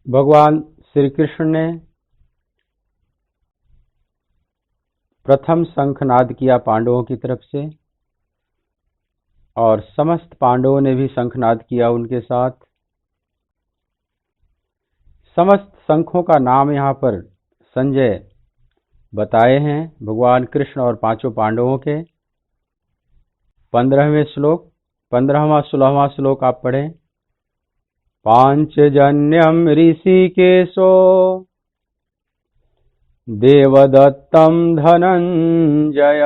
भगवान श्री कृष्ण ने प्रथम शंखनाद किया पांडवों की तरफ से, और समस्त पांडवों ने भी शंखनाद किया उनके साथ। समस्त शंखों का नाम यहाँ पर संजय बताए हैं, भगवान कृष्ण और पांचों पांडवों के। 15वें श्लोक, 15वां 16वां श्लोक आप पढ़ें। पांचजन्यम ऋषिकेशो देवदत्तम धनंजय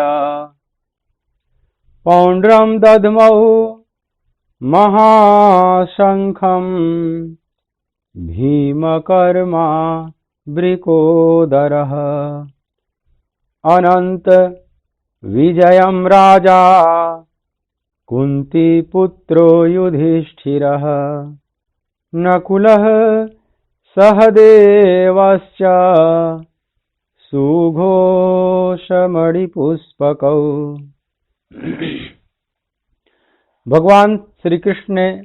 पौंड्रम दधमौ महाशंखम भीमकर्मा वृकोदरः अनंत विजयम राजा कुंतीपुत्रो युधिष्ठिरः नकुलः सहदेवश्च सुघोषमणिपुष्पकौ। भगवान श्री कृष्ण ने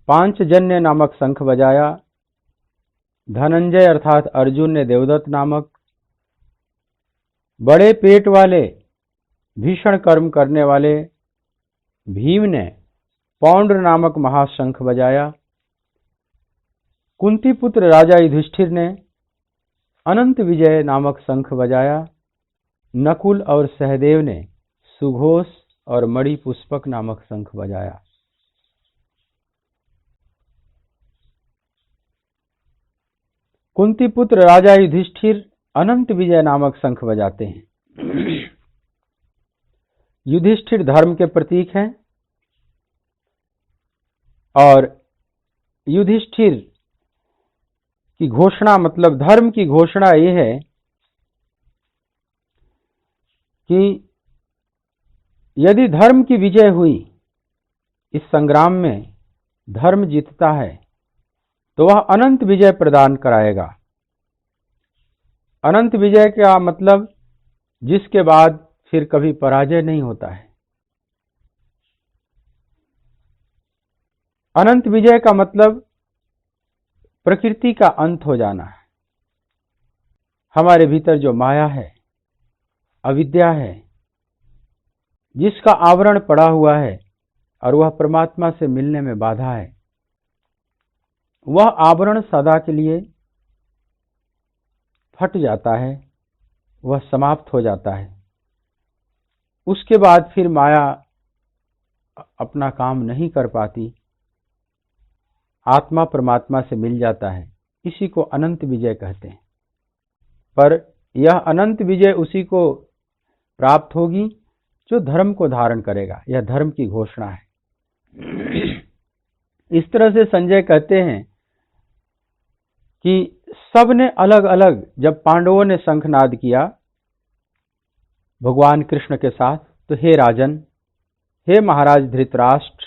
पांचजन्य नामक शंख बजाया। धनंजय अर्थात अर्जुन ने देवदत्त नामक बड़े पेट वाले भीषण कर्म करने वाले भीम ने पौंड्र नामक महाशंख बजाया। कुंती पुत्र राजा युधिष्ठिर ने अनंत विजय नामक शंख बजाया। नकुल और सहदेव ने सुघोष और मणि पुष्पक नामक शंख बजाया। कुंती पुत्र राजा युधिष्ठिर अनंत विजय नामक शंख बजाते हैं। युधिष्ठिर धर्म के प्रतीक हैं, और युधिष्ठिर की घोषणा मतलब धर्म की घोषणा ये है कि यदि धर्म की विजय हुई, इस संग्राम में धर्म जीतता है, तो वह अनंत विजय प्रदान कराएगा। अनंत विजय का मतलब जिसके बाद फिर कभी पराजय नहीं होता है। अनंत विजय का मतलब प्रकृति का अंत हो जाना है। हमारे भीतर जो माया है, अविद्या है, जिसका आवरण पड़ा हुआ है और वह परमात्मा से मिलने में बाधा है, वह आवरण सदा के लिए फट जाता है, वह समाप्त हो जाता है। उसके बाद फिर माया अपना काम नहीं कर पाती, आत्मा परमात्मा से मिल जाता है। इसी को अनंत विजय कहते हैं। पर यह अनंत विजय उसी को प्राप्त होगी जो धर्म को धारण करेगा। यह धर्म की घोषणा है। इस तरह से संजय कहते हैं कि सबने अलग अलग, जब पांडवों ने शंखनाद किया भगवान कृष्ण के साथ, तो हे राजन, हे महाराज धृतराष्ट्र,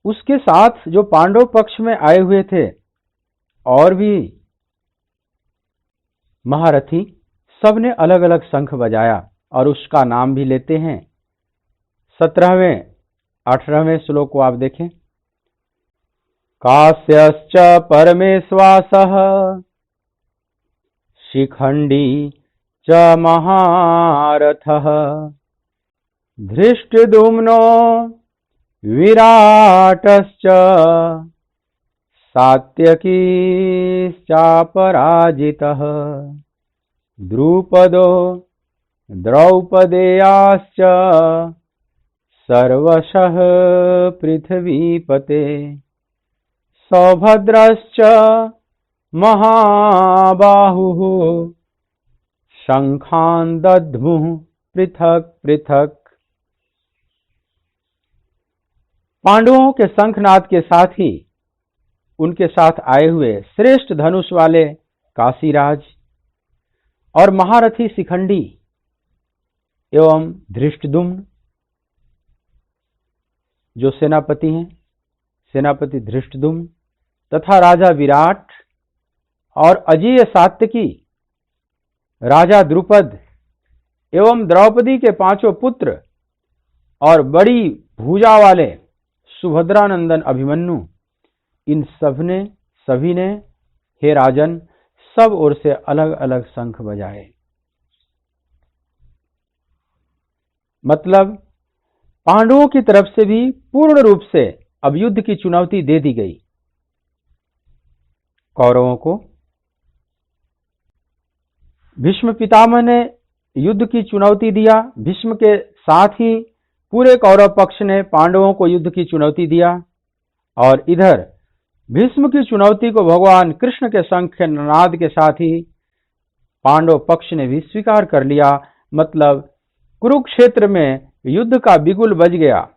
उसके साथ जो पांडव पक्ष में आए हुए थे और भी महारथी, सबने अलग अलग शंख बजाया, और उसका नाम भी लेते हैं। 17वें 18वें श्लोक को आप देखें। कास्यश्च परमेश्वासः शिखंडी च महारथः धृष्टद्युम्नो विराटश्च सात्यकीश्चापराजितः द्रुपदो द्रौपदेयाश्च सर्वशः पृथ्वीपते सौभद्रश्च महाबाहुः शंखान् दद्मुः पृथक पृथक। पांडवों के शंखनाद के साथ ही उनके साथ आए हुए श्रेष्ठ धनुष वाले काशीराज और महारथी शिखंडी एवं धृष्टद्युम्न जो सेनापति हैं, सेनापति धृष्टद्युम्न तथा राजा विराट और अजेय सात्यकी, राजा द्रुपद एवं द्रौपदी के पांचों पुत्र और बड़ी भुजा वाले सुभद्रानंदन अभिमन्यु, इन सभी ने हे राजन सब ओर से अलग अलग शंख बजाए। मतलब पांडवों की तरफ से भी पूर्ण रूप से अब युद्ध की चुनौती दे दी गई कौरवों को। भीष्म पितामह ने युद्ध की चुनौती दिया, भीष्म के साथ ही पूरे कौरव पक्ष ने पांडवों को युद्ध की चुनौती दिया। और इधर भीष्म की चुनौती को भगवान कृष्ण के शंख नाद के साथ ही पांडव पक्ष ने भी स्वीकार कर लिया। मतलब कुरुक्षेत्र में युद्ध का बिगुल बज गया।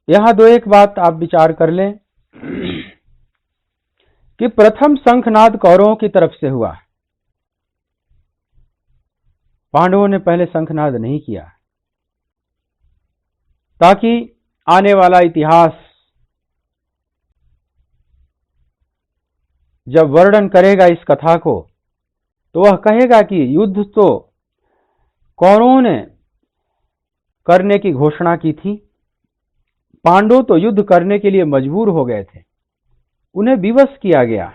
यहां दो एक बात आप विचार कर लें कि प्रथम शंखनाद कौरवों की तरफ से हुआ, पांडवों ने पहले शंखनाद नहीं किया, ताकि आने वाला इतिहास जब वर्णन करेगा इस कथा को तो वह कहेगा कि युद्ध तो कौरवों ने करने की घोषणा की थी, पांडव तो युद्ध करने के लिए मजबूर हो गए थे, उन्हें विवश किया गया।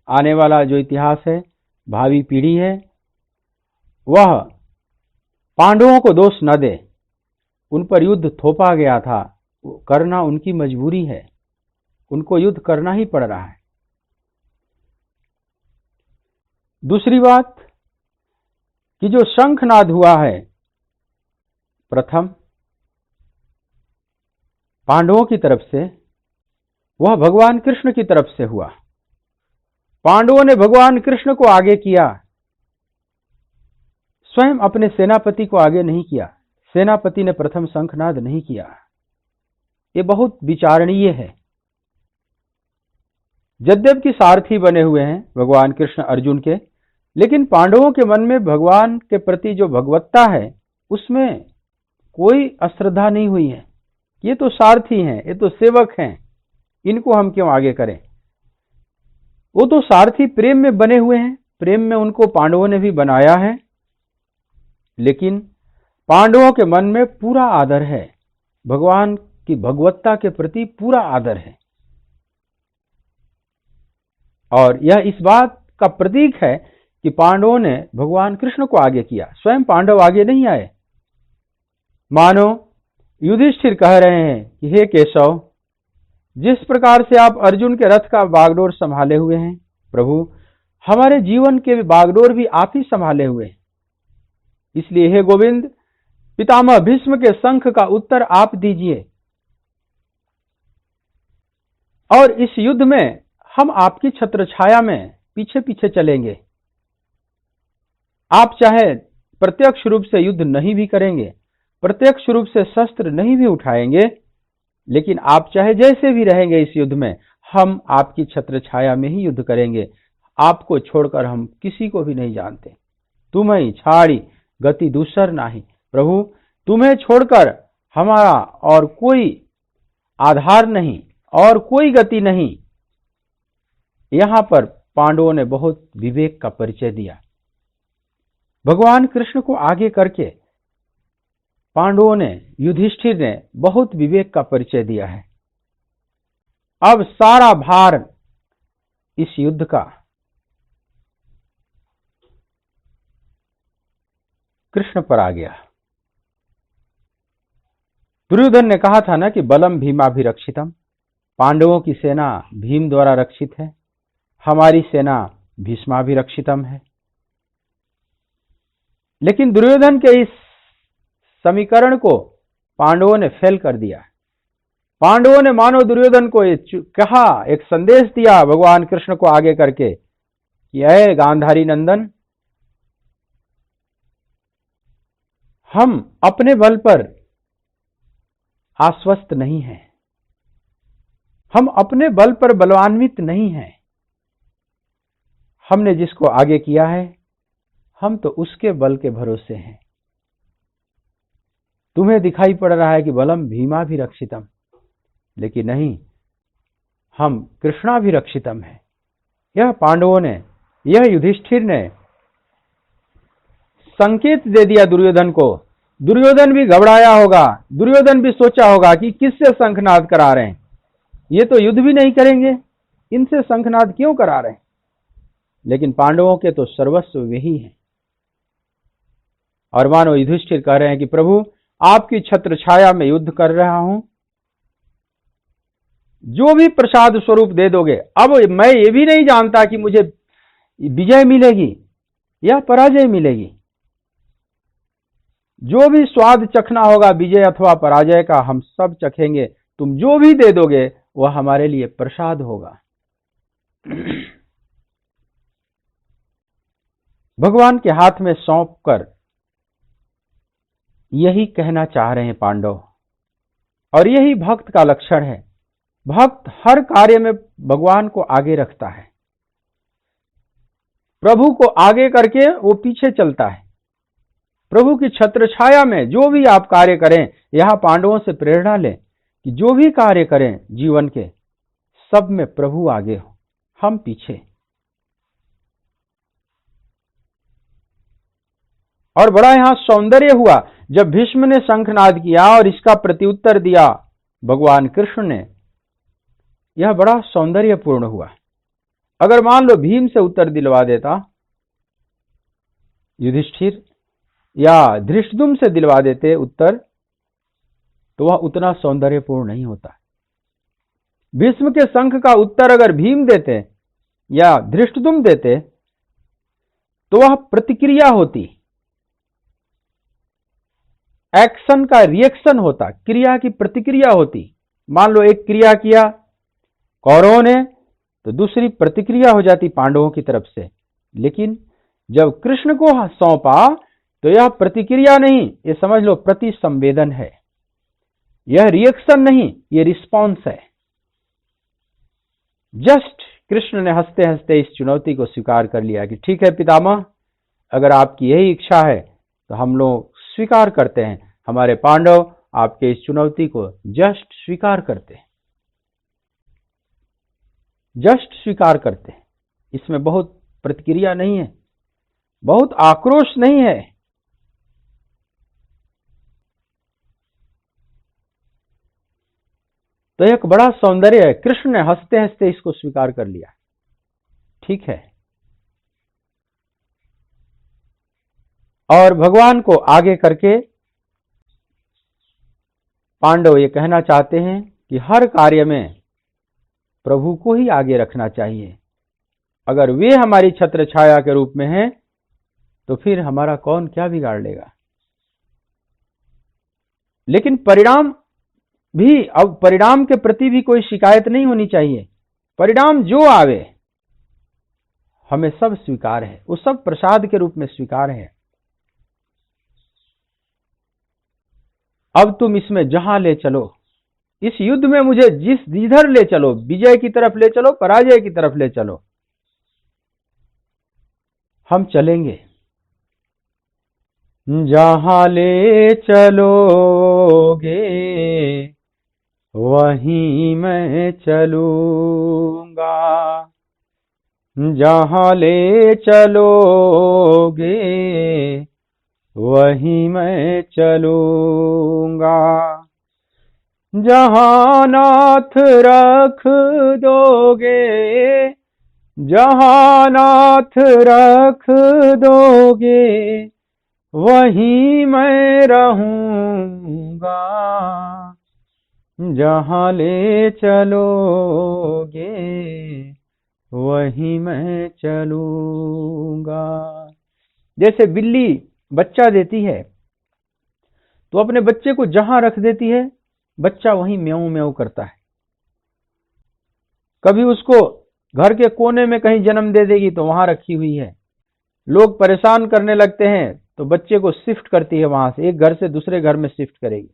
आने वाला जो इतिहास है, भावी पीढ़ी है, वह पांडवों को दोष न दे, उन पर युद्ध थोपा गया था, करना उनकी मजबूरी है, उनको युद्ध करना ही पड़ रहा है। दूसरी बात कि जो शंखनाद हुआ है प्रथम पांडवों की तरफ से, वह भगवान कृष्ण की तरफ से हुआ। पांडवों ने भगवान कृष्ण को आगे किया, स्वयं अपने सेनापति को आगे नहीं किया। सेनापति ने प्रथम शंखनाद नहीं किया। ये बहुत विचारणीय है। यद्यपि सारथी बने हुए हैं भगवान कृष्ण अर्जुन के, लेकिन पांडवों के मन में भगवान के प्रति जो भगवत्ता है उसमें कोई अश्रद्धा नहीं हुई है। ये तो सारथी हैं, ये तो सेवक हैं, इनको हम क्यों आगे करें। वो तो सारथी प्रेम में बने हुए हैं, प्रेम में उनको पांडवों ने भी बनाया है, लेकिन पांडवों के मन में पूरा आदर है, भगवान की भगवत्ता के प्रति पूरा आदर है। और यह इस बात का प्रतीक है कि पांडवों ने भगवान कृष्ण को आगे किया, स्वयं पांडव आगे नहीं आए। मानो युधिष्ठिर कह रहे हैं कि हे केशव, जिस प्रकार से आप अर्जुन के रथ का बागडोर संभाले हुए हैं, प्रभु हमारे जीवन के बागडोर भी आप ही संभाले हुए हैं। इसलिए हे गोविंद, पितामह भीष्म के शंख का उत्तर आप दीजिए, और इस युद्ध में हम आपकी छत्रछाया में पीछे पीछे चलेंगे। आप चाहे प्रत्यक्ष रूप से युद्ध नहीं भी करेंगे, प्रत्यक्ष रूप से शस्त्र नहीं भी उठाएंगे, लेकिन आप चाहे जैसे भी रहेंगे इस युद्ध में, हम आपकी छत्रछाया में ही युद्ध करेंगे। आपको छोड़कर हम किसी को भी नहीं जानते। तुम्हें छाड़ी गति दूसर नाही। प्रभु तुम्हें छोड़कर हमारा और कोई आधार नहीं और कोई गति नहीं। यहां पर पांडवों ने बहुत विवेक का परिचय दिया। भगवान कृष्ण को आगे करके पांडवों ने, युधिष्ठिर ने बहुत विवेक का परिचय दिया है। अब सारा भार इस युद्ध का कृष्ण पर आ गया। दुर्योधन ने कहा था ना कि बलम भीमाभिरक्षितम, पांडवों की सेना भीम द्वारा रक्षित है, हमारी सेना भीष्माभिरक्षितम है। लेकिन दुर्योधन के इस समीकरण को पांडवों ने फेल कर दिया। पांडवों ने मानो दुर्योधन को कहा, एक संदेश दिया भगवान कृष्ण को आगे करके कि ऐ गांधारी नंदन, हम अपने बल पर आश्वस्त नहीं हैं, हम अपने बल पर बलवान्वित नहीं हैं। हमने जिसको आगे किया है, हम तो उसके बल के भरोसे हैं। तुम्हें दिखाई पड़ रहा है कि बलम भीमाभिरक्षितम, लेकिन नहीं, हम कृष्णाभिरक्षितम है। यह पांडवों ने, यह युधिष्ठिर ने संकेत दे दिया दुर्योधन को, दुर्योधन भी घबराया होगा, दुर्योधन भी सोचा होगा कि किससे शंखनाद करा रहे हैं, ये तो युद्ध भी नहीं करेंगे, इनसे शंखनाद क्यों करा रहे हैं। लेकिन पांडवों के तो सर्वस्व वही है। और मानो युधिष्ठिर कह रहे हैं कि प्रभु आपकी छत्र छाया में युद्ध कर रहा हूं, जो भी प्रसाद स्वरूप दे दोगे, अब मैं ये भी नहीं जानता कि मुझे विजय मिलेगी या पराजय मिलेगी, जो भी स्वाद चखना होगा विजय अथवा पराजय का हम सब चखेंगे, तुम जो भी दे दोगे वह हमारे लिए प्रसाद होगा। भगवान के हाथ में सौंप कर यही कहना चाह रहे हैं पांडव, और यही भक्त का लक्षण है। भक्त हर कार्य में भगवान को आगे रखता है, प्रभु को आगे करके वो पीछे चलता है। प्रभु की छत्र छाया में जो भी आप कार्य करें, यहां पांडवों से प्रेरणा लें कि जो भी कार्य करें जीवन के, सब में प्रभु आगे हो, हम पीछे। और बड़ा यहां सौंदर्य हुआ जब भीष्म ने शंखनाद किया और इसका प्रत्युत्तर दिया भगवान कृष्ण ने, यह बड़ा सौंदर्यपूर्ण हुआ। अगर मान लो भीम से उत्तर दिलवा देता युधिष्ठिर, या धृष्टद्युम्न से दिलवा देते उत्तर, तो वह उतना सौंदर्यपूर्ण नहीं होता। भीष्म के शंख का उत्तर अगर भीम देते या धृष्टद्युम्न देते तो वह प्रतिक्रिया होती, एक्शन का रिएक्शन होता, क्रिया की प्रतिक्रिया होती। मान लो एक क्रिया किया कौरवों ने, तो दूसरी प्रतिक्रिया हो जाती पांडवों की तरफ से। लेकिन जब कृष्ण को सौंपा तो यह प्रतिक्रिया नहीं, ये समझ लो प्रति संवेदन है, यह रिएक्शन नहीं, ये रिस्पॉन्स है। जस्ट कृष्ण ने हंसते हंसते इस चुनौती को स्वीकार कर लिया कि ठीक है पितामह, अगर आपकी यही इच्छा है तो हम लोग स्वीकार करते हैं, हमारे पांडव आपके इस चुनौती को जस्ट स्वीकार करते हैं, जस्ट स्वीकार करते हैं। इसमें बहुत प्रतिक्रिया नहीं है, बहुत आक्रोश नहीं है। तो एक बड़ा सौंदर्य है, कृष्ण ने हंसते हंसते इसको स्वीकार कर लिया, ठीक है। और भगवान को आगे करके पांडव ये कहना चाहते हैं कि हर कार्य में प्रभु को ही आगे रखना चाहिए। अगर वे हमारी छत्र छाया के रूप में हैं तो फिर हमारा कौन क्या बिगाड़ लेगा। लेकिन परिणाम भी, अब परिणाम के प्रति भी कोई शिकायत नहीं होनी चाहिए। परिणाम जो आवे हमें सब स्वीकार है, वो सब प्रसाद के रूप में स्वीकार है। अब तुम इसमें जहां ले चलो, इस युद्ध में मुझे जिधर ले चलो, विजय की तरफ ले चलो, पराजय की तरफ ले चलो, हम चलेंगे। जहां ले चलोगे वहीं मैं चलूंगा, जहां ले चलोगे वहीं मैं चलूंगा, जहां नाथ रख दोगे, जहां नाथ रख दोगे वहीं मैं रहूंगा, जहां ले चलोगे वहीं मैं चलूंगा। जैसे बिल्ली बच्चा देती है तो अपने बच्चे को जहां रख देती है, बच्चा वहीं म्याऊं म्याऊं करता है। कभी उसको घर के कोने में कहीं जन्म दे देगी तो वहां रखी हुई है, लोग परेशान करने लगते हैं तो बच्चे को शिफ्ट करती है, वहां से एक घर से दूसरे घर में शिफ्ट करेगी।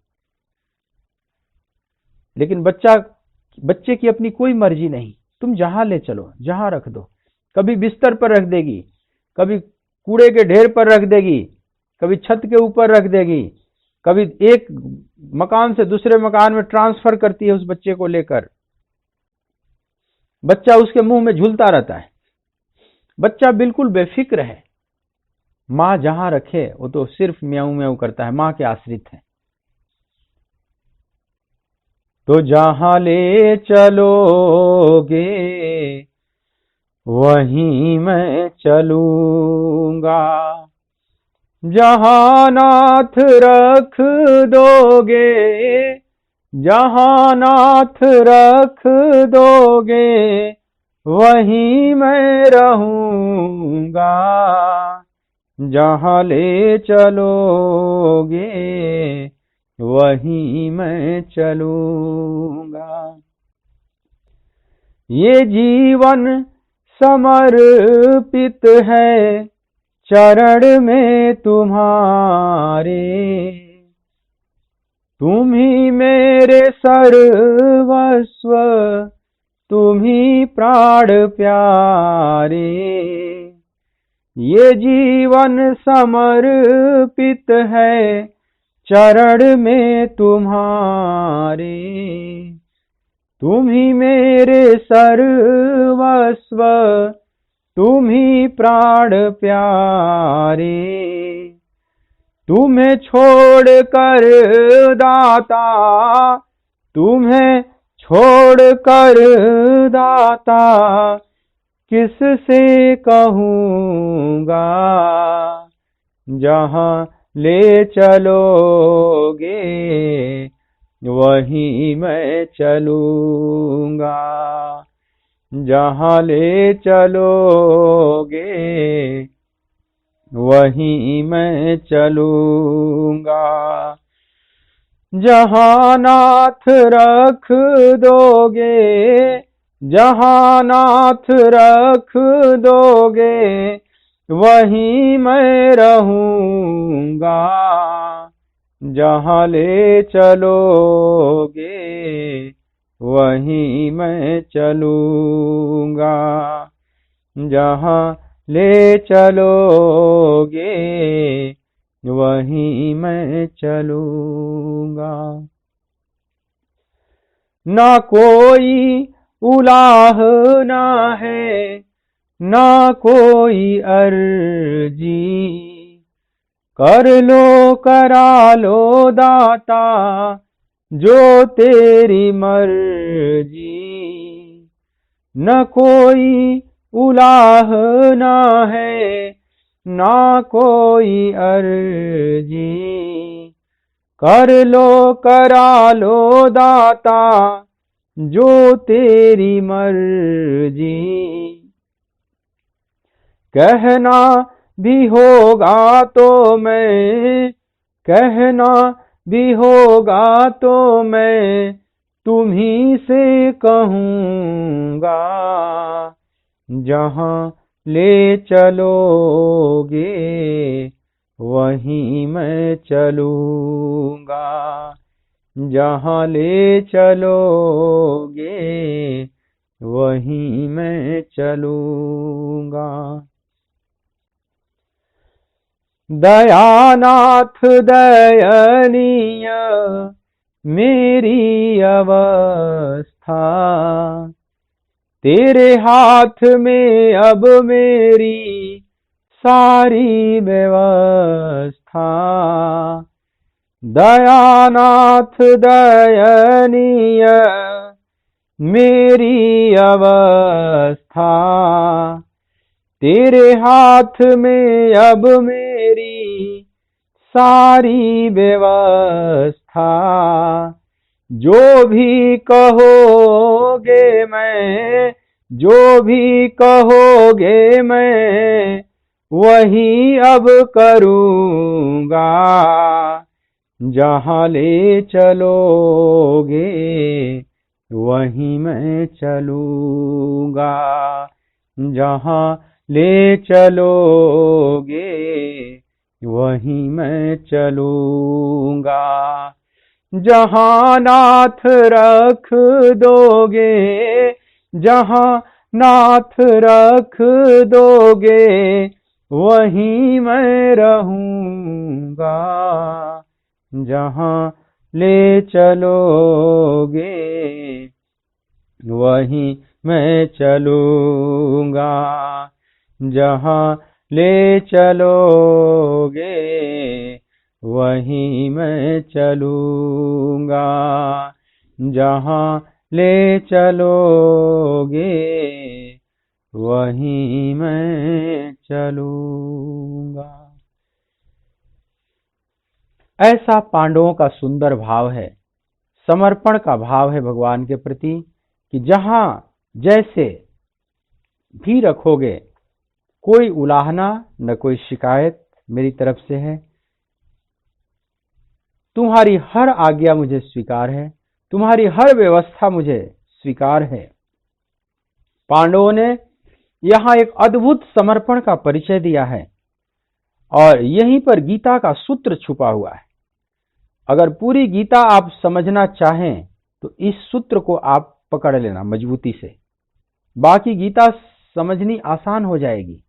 लेकिन बच्चे की अपनी कोई मर्जी नहीं, तुम जहां ले चलो, जहां रख दो। कभी बिस्तर पर रख देगी, कभी कूड़े के ढेर पर रख देगी, कभी छत के ऊपर रख देगी, कभी एक मकान से दूसरे मकान में ट्रांसफर करती है उस बच्चे को लेकर। बच्चा उसके मुंह में झूलता रहता है, बच्चा बिल्कुल बेफिक्र है, माँ जहां रखे वो तो सिर्फ म्याऊं म्याऊं करता है, माँ के आश्रित है। तो जहां ले चलोगे वहीं मैं चलूंगा, जहां नाथ रख दोगे, जहां नाथ रख दोगे वहीं मैं रहूंगा, जहां ले चलोगे वहीं मैं चलूंगा। ये जीवन समर्पित है चरण में तुम्हारे, तुम ही मेरे सर्वस्व, तुम ही प्राण प्यारे। ये जीवन समर्पित है चरण में तुम्हारे, तुम ही मेरे सर्वस्व, तुम ही प्राण प्यारे। तुम्हें छोड़ कर दाता, तुम्हें छोड़ कर दाता किससे कहूँगा, जहाँ ले चलोगे वहीं मैं चलूंगा, जहाँ ले चलोगे वहीं मैं चलूंगा, जहाँ नाथ रख दोगे, जहाँ नाथ रख दोगे वहीं मैं रहूंगा, जहाँ ले चलोगे वहीं मैं चलूंगा, जहाँ ले चलोगे वहीं मैं चलूंगा। ना कोई उलाहना है, ना कोई अर्जी, कर लो करा लो दाता जो तेरी मर्जी। न कोई उलाहना है, ना कोई अर्जी, कर लो करा लो दाता जो तेरी मर्जी। कहना भी होगा तो मैं, कहना भी होगा तो मैं तुम्ही से कहूँगा, जहाँ ले चलोगे वहीं मैं चलूँगा, जहाँ ले चलोगे वहीं मैं चलूँगा। दयानाथ दयनीय मेरी अवस्था, तेरे हाथ में अब मेरी सारी व्यवस्था। दयानाथ दयनीय मेरी अवस्था, तेरे हाथ में अब मेरी सारी व्यवस्था। जो भी कहोगे मैं, जो भी कहोगे मैं वही अब करूँगा, जहाँ ले चलोगे वहीं मैं चलूँगा, जहाँ ले चलोगे वहीं मैं चलूँगा। जहाँ नाथ रख दोगे, जहाँ नाथ रख दोगे वहीं मैं रहूँगा, जहाँ ले चलोगे वहीं मैं चलूँगा, जहाँ ले चलोगे वहीं मैं चलूंगा, जहां ले चलोगे वहीं मैं चलूंगा। ऐसा पांडवों का सुंदर भाव है, समर्पण का भाव है भगवान के प्रति, कि जहां जैसे भी रखोगे, कोई उलाहना न कोई शिकायत मेरी तरफ से है। तुम्हारी हर आज्ञा मुझे स्वीकार है, तुम्हारी हर व्यवस्था मुझे स्वीकार है। पांडवों ने यहां एक अद्भुत समर्पण का परिचय दिया है, और यहीं पर गीता का सूत्र छुपा हुआ है। अगर पूरी गीता आप समझना चाहें तो इस सूत्र को आप पकड़ लेना मजबूती से, बाकी गीता समझनी आसान हो जाएगी।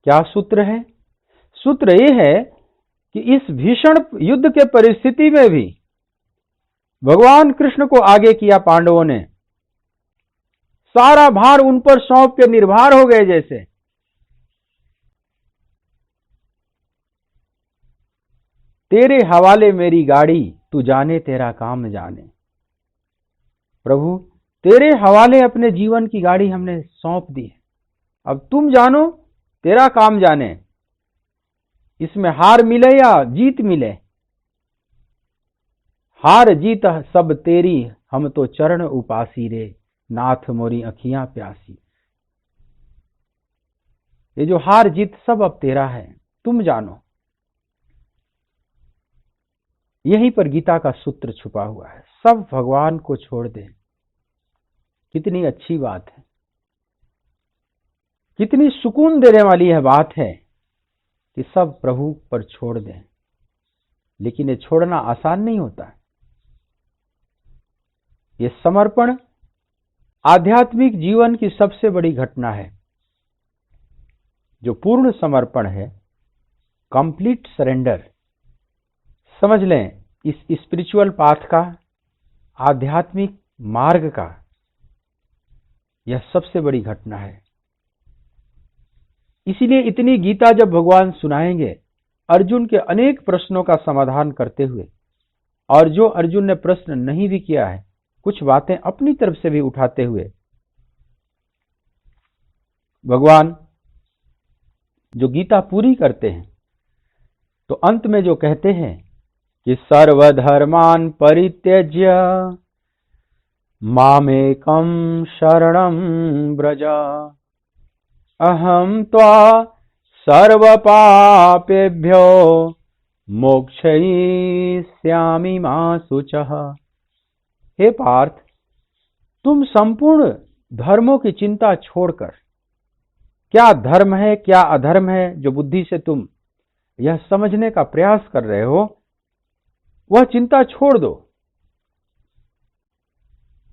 क्या सूत्र है? सूत्र यह है कि इस भीषण युद्ध के परिस्थिति में भी भगवान कृष्ण को आगे किया पांडवों ने, सारा भार उन पर सौंप के निर्भर हो गए। जैसे तेरे हवाले मेरी गाड़ी, तू जाने तेरा काम जाने। प्रभु, तेरे हवाले अपने जीवन की गाड़ी हमने सौंप दी है, अब तुम जानो, तेरा काम जाने। इसमें हार मिले या जीत मिले, हार जीत सब तेरी, हम तो चरण उपासी रे, नाथ मोरी अखियां प्यासी। ये जो हार जीत सब अब तेरा है, तुम जानो। यहीं पर गीता का सूत्र छुपा हुआ है, सब भगवान को छोड़ दे। कितनी अच्छी बात है, कितनी सुकून देने वाली यह बात है कि सब प्रभु पर छोड़ दें। लेकिन ये छोड़ना आसान नहीं होता है। ये समर्पण आध्यात्मिक जीवन की सबसे बड़ी घटना है। जो पूर्ण समर्पण है, कंप्लीट सरेंडर, समझ लें, इस स्पिरिचुअल पाथ का, आध्यात्मिक मार्ग का यह सबसे बड़ी घटना है। इसीलिए इतनी गीता जब भगवान सुनाएंगे, अर्जुन के अनेक प्रश्नों का समाधान करते हुए, और जो अर्जुन ने प्रश्न नहीं भी किया है, कुछ बातें अपनी तरफ से भी उठाते हुए, भगवान जो गीता पूरी करते हैं, तो अंत में जो कहते हैं कि सर्वधर्मान परित्यज्य मामेकं शरणं व्रज, अहम त्वा सर्वपापेभ्यो मोक्षयिष्यामि मा शुचः। हे पार्थ, तुम संपूर्ण धर्मों की चिंता छोड़कर, क्या धर्म है क्या अधर्म है, जो बुद्धि से तुम यह समझने का प्रयास कर रहे हो, वह चिंता छोड़ दो।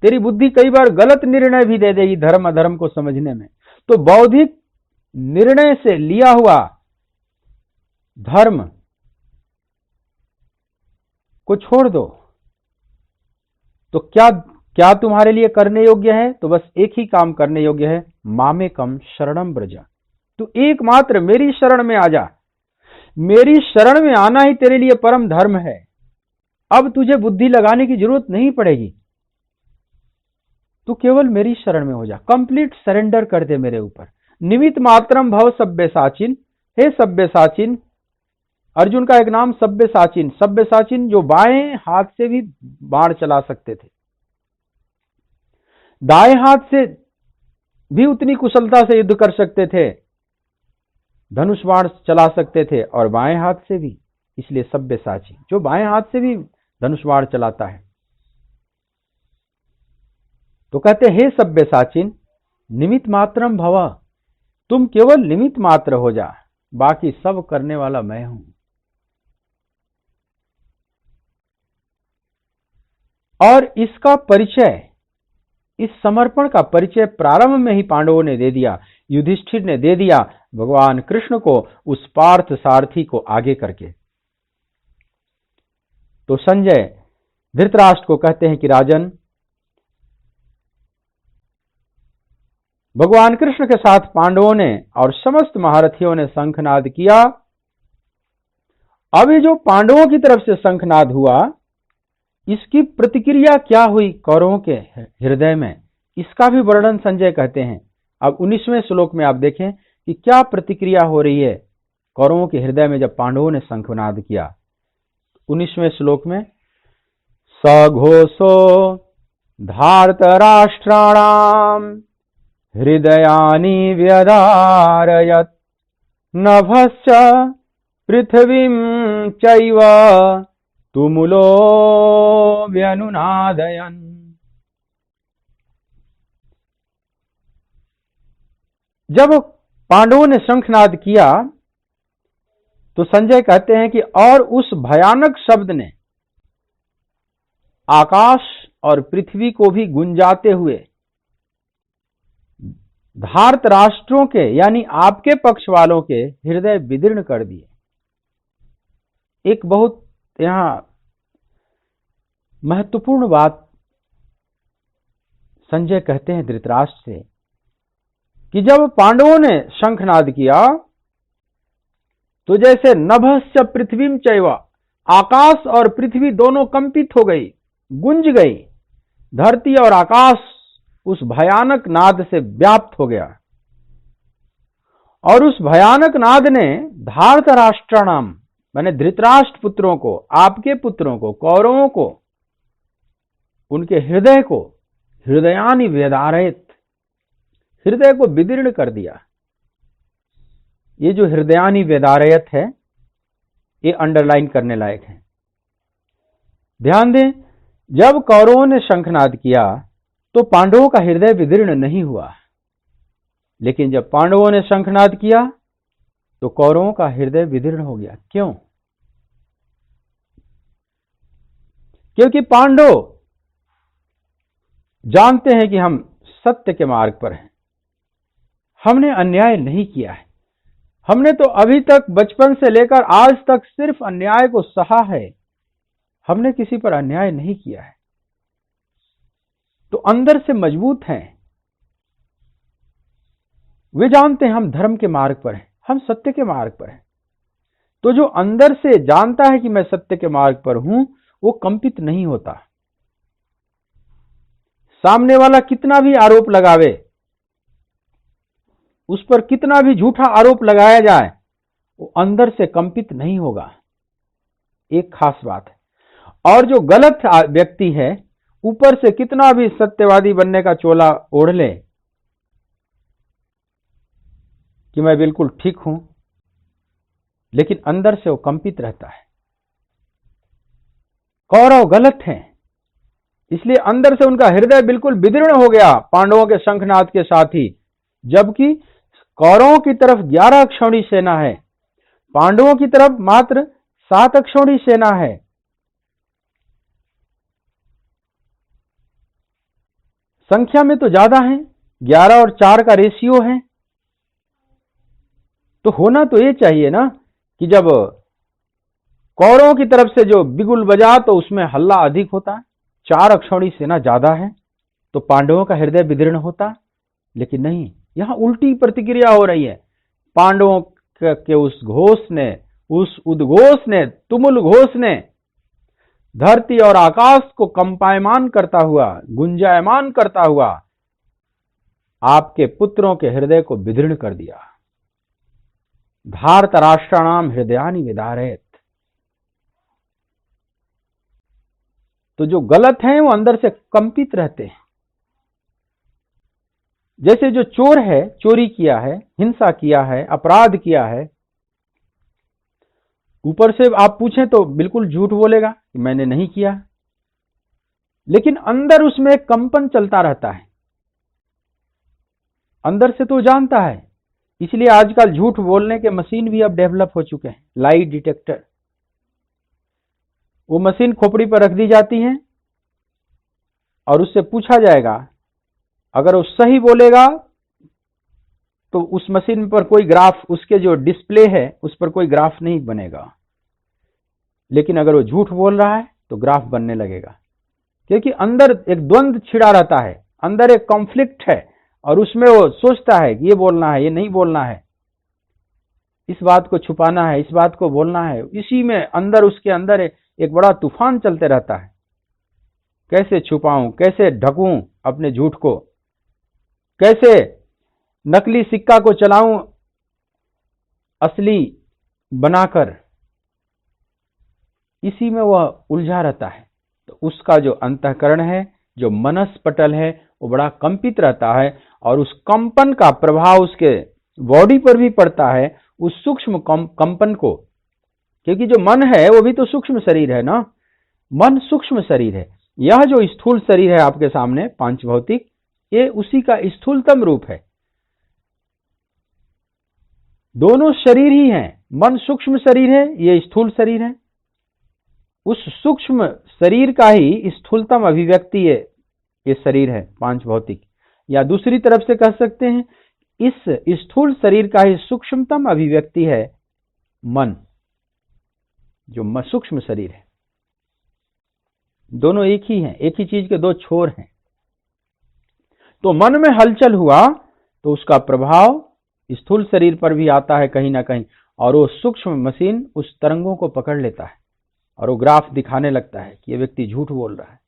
तेरी बुद्धि कई बार गलत निर्णय भी दे देगी धर्म अधर्म को समझने में, तो बौद्धिक निर्णय से लिया हुआ धर्म को छोड़ दो। तो क्या तुम्हारे लिए करने योग्य है? तो बस एक ही काम करने योग्य है, मामेकम शरणम व्रज। तू एकमात्र मेरी शरण में आ जा। मेरी शरण में आना ही तेरे लिए परम धर्म है। अब तुझे बुद्धि लगाने की जरूरत नहीं पड़ेगी, तू केवल मेरी शरण में हो जा। कंप्लीट सरेंडर कर दे मेरे ऊपर। निमित मात्रम भव सब्यसाचिन। हे सब्यसाचिन, अर्जुन का एक नाम सब्यसाचिन। सब्यसाचिन जो बाएं हाथ से भी बाण चला सकते थे, दाएं हाथ से भी उतनी कुशलता से युद्ध कर सकते थे, धनुष बाण चला सकते थे, और बाएं हाथ से भी, इसलिए सब्यसाची, जो बाएं हाथ से भी धनुष बाण चलाता है। तो कहते हे सब्यसाचिन, निमित मात्रम भव, तुम केवल निमित मात्र हो जा, बाकी सब करने वाला मैं हूं। और इसका परिचय, इस समर्पण का परिचय प्रारंभ में ही पांडवों ने दे दिया, युधिष्ठिर ने दे दिया भगवान कृष्ण को, उस पार्थ सारथी को आगे करके। तो संजय धृतराष्ट्र को कहते हैं कि राजन, भगवान कृष्ण के साथ पांडवों ने और समस्त महारथियों ने शंखनाद किया। अभी जो पांडवों की तरफ से शंखनाद हुआ, इसकी प्रतिक्रिया क्या हुई कौरवों के हृदय में, इसका भी वर्णन संजय कहते हैं। अब 19वें श्लोक में आप देखें कि क्या प्रतिक्रिया हो रही है कौरवों के हृदय में जब पांडवों ने शंखनाद किया। 19वें श्लोक में सघोषो धार्तराष्ट्राणाम हृदयानि व्यधारयत् नभश्च पृथ्वीं चैव तुमुलो व्यनुनादयन्। जब पांडवों ने शंखनाद किया तो संजय कहते हैं कि और उस भयानक शब्द ने आकाश और पृथ्वी को भी गुंजाते हुए धार्त राष्ट्रों के यानी आपके पक्ष वालों के हृदय विदीर्ण कर दिए। एक बहुत यहां महत्वपूर्ण बात संजय कहते हैं धृतराष्ट्र से कि जब पांडवों ने शंखनाद किया तो जैसे नभस्य पृथ्वीम चैव, आकाश और पृथ्वी दोनों कंपित हो गई, गुंज गई। धरती और आकाश उस भयानक नाद से व्याप्त हो गया और उस भयानक नाद ने धार्तराष्ट्राणाम माने धृतराष्ट्र पुत्रों को, आपके पुत्रों को, कौरवों को, उनके हृदय को हृदयानि व्यधारयत्, हृदय को विदीर्ण कर दिया। ये जो हृदयानि व्यधारयत् है ये अंडरलाइन करने लायक है। ध्यान दें, जब कौरवों ने शंखनाद किया तो पांडवों का हृदय विदीर्ण नहीं हुआ, लेकिन जब पांडवों ने शंखनाद किया तो कौरवों का हृदय विदीर्ण हो गया। क्यों? क्योंकि पांडव जानते हैं कि हम सत्य के मार्ग पर हैं, हमने अन्याय नहीं किया है। हमने तो अभी तक बचपन से लेकर आज तक सिर्फ अन्याय को सहा है, हमने किसी पर अन्याय नहीं किया है। तो अंदर से मजबूत हैं, वे जानते हैं हम धर्म के मार्ग पर हैं, हम सत्य के मार्ग पर हैं। तो जो अंदर से जानता है कि मैं सत्य के मार्ग पर हूं वो कंपित नहीं होता। सामने वाला कितना भी आरोप लगावे, उस पर कितना भी झूठा आरोप लगाया जाए, वो अंदर से कंपित नहीं होगा। एक खास बात है। और जो गलत व्यक्ति है ऊपर से कितना भी सत्यवादी बनने का चोला ओढ़ ले कि मैं बिल्कुल ठीक हूं, लेकिन अंदर से वो कंपित रहता है। कौरव गलत हैं, इसलिए अंदर से उनका हृदय बिल्कुल विदीर्ण हो गया पांडवों के शंखनाद के साथ ही। जबकि कौरवों की तरफ 11 अक्षौणी सेना है, पांडवों की तरफ मात्र 7 अक्षौणी सेना है। संख्या में तो ज्यादा है, 11 और 4 का रेशियो है। तो होना तो ये चाहिए ना कि जब कौरवों की तरफ से जो बिगुल बजा तो उसमें हल्ला अधिक होता है, 4 अक्षौणी सेना ज्यादा है तो पांडवों का हृदय विदीर्ण होता, लेकिन नहीं, यहां उल्टी प्रतिक्रिया हो रही है। पांडवों के उस घोष ने, उस उद्घोष ने, तुमुल घोष ने धरती और आकाश को कंपायमान करता हुआ, गुंजायमान करता हुआ आपके पुत्रों के हृदय को विदीर्ण कर दिया। धार्तराष्ट्राणाम हृदयानि व्यधारयत्। तो जो गलत हैं वो अंदर से कंपित रहते हैं। जैसे जो चोर है, चोरी किया है, हिंसा किया है, अपराध किया है, ऊपर से आप पूछें तो बिल्कुल झूठ बोलेगा कि मैंने नहीं किया, लेकिन अंदर उसमें एक कंपन चलता रहता है। अंदर से तो जानता है, इसलिए आजकल झूठ बोलने के मशीन भी अब डेवलप हो चुके हैं, लाई डिटेक्टर। वो मशीन खोपड़ी पर रख दी जाती है और उससे पूछा जाएगा, अगर वो सही बोलेगा तो उस मशीन पर कोई ग्राफ, उसके जो डिस्प्ले है उस पर कोई ग्राफ नहीं बनेगा, लेकिन अगर वो झूठ बोल रहा है तो ग्राफ बनने लगेगा। क्योंकि अंदर एक द्वंद्व छिड़ा रहता है, अंदर एक कॉन्फ्लिक्ट है, और उसमें वो सोचता है कि ये बोलना है, ये नहीं बोलना है, इस बात को छुपाना है, इस बात को बोलना है। इसी में अंदर, उसके अंदर एक बड़ा तूफान चलते रहता है। कैसे छुपाऊं, कैसे ढकूं अपने झूठ को, कैसे नकली सिक्का को चलाऊं असली बनाकर, इसी में वह उलझा रहता है। तो उसका जो अंतःकरण है, जो मनस्पटल है, वो बड़ा कंपित रहता है और उस कंपन का प्रभाव उसके बॉडी पर भी पड़ता है, उस सूक्ष्म कंपन को। क्योंकि जो मन है वो भी तो सूक्ष्म शरीर है ना, मन सूक्ष्म शरीर है। यह जो स्थूल शरीर है आपके सामने पांच भौतिक, ये उसी का स्थूलतम रूप है। दोनों शरीर ही हैं, मन सूक्ष्म शरीर है, ये स्थूल शरीर है। उस सूक्ष्म शरीर का ही स्थूलतम अभिव्यक्ति ये शरीर है पांच भौतिक, या दूसरी तरफ से कह सकते हैं इस स्थूल शरीर का ही सूक्ष्मतम अभिव्यक्ति है मन, जो सूक्ष्म शरीर है। दोनों एक ही हैं, एक ही चीज के दो छोर हैं। तो मन में हलचल हुआ तो उसका प्रभाव स्थूल शरीर पर भी आता है कहीं ना कहीं, और वो सूक्ष्म मशीन उस तरंगों को पकड़ लेता है और वो ग्राफ दिखाने लगता है कि ये व्यक्ति झूठ बोल रहा है।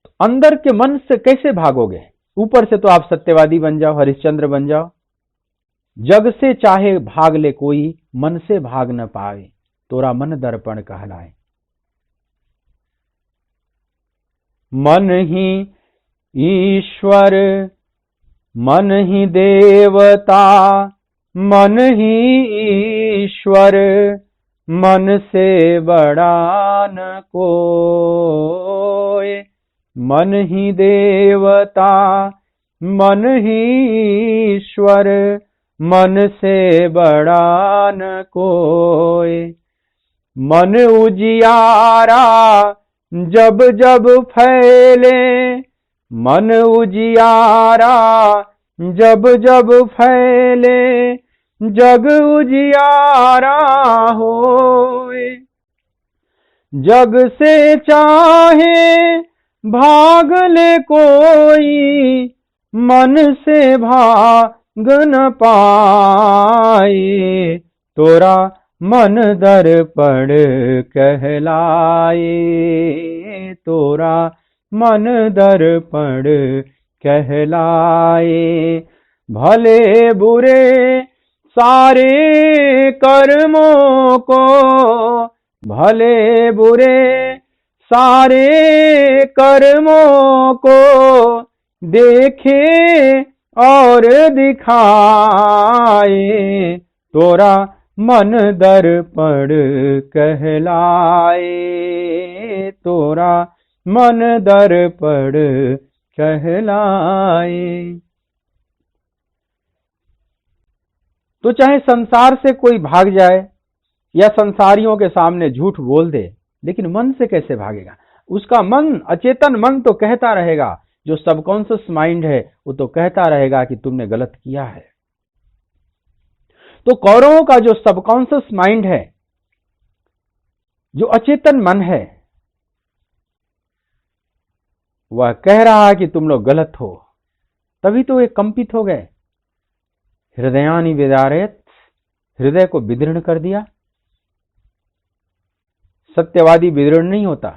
तो अंदर के मन से कैसे भागोगे? ऊपर से तो आप सत्यवादी बन जाओ, हरिश्चंद्र बन जाओ। जग से चाहे भाग ले कोई, मन से भाग न पावे, तोरा मन दर्पण कहलाए। मन ही ईश्वर, मन ही देवता, मन ही ईश्वर, मन से बड़ा न कोई। मन ही देवता, मन ही ईश्वर, मन से बड़ा न कोई। मन उजियारा जब जब फैले, मन उजियारा जब जब फैले, जग उजियारा होए। जग से चाहे भाग ले कोई, मन से भाग न पाए, तोरा मन दर्पण कहलाए, तोरा मन दर्पण कहलाए। भले बुरे सारे कर्मों को, भले बुरे सारे कर्मों को देखे और दिखाए, तोरा मन दर्पण कहलाए, तोरा मन दर्पण कहलाए। तो चाहे संसार से कोई भाग जाए या संसारियों के सामने झूठ बोल दे, लेकिन मन से कैसे भागेगा? उसका मन, अचेतन मन तो कहता रहेगा, जो सबकॉन्शियस माइंड है वो तो कहता रहेगा कि तुमने गलत किया है। तो कौरवों का जो सबकॉन्शियस माइंड है, जो अचेतन मन है, वह कह रहा है कि तुम लोग गलत हो। तभी तो वे कंपित हो गए। हृदयानि विदारयत, हृदय को विदीर्ण कर दिया। सत्यवादी विदीर्ण नहीं होता।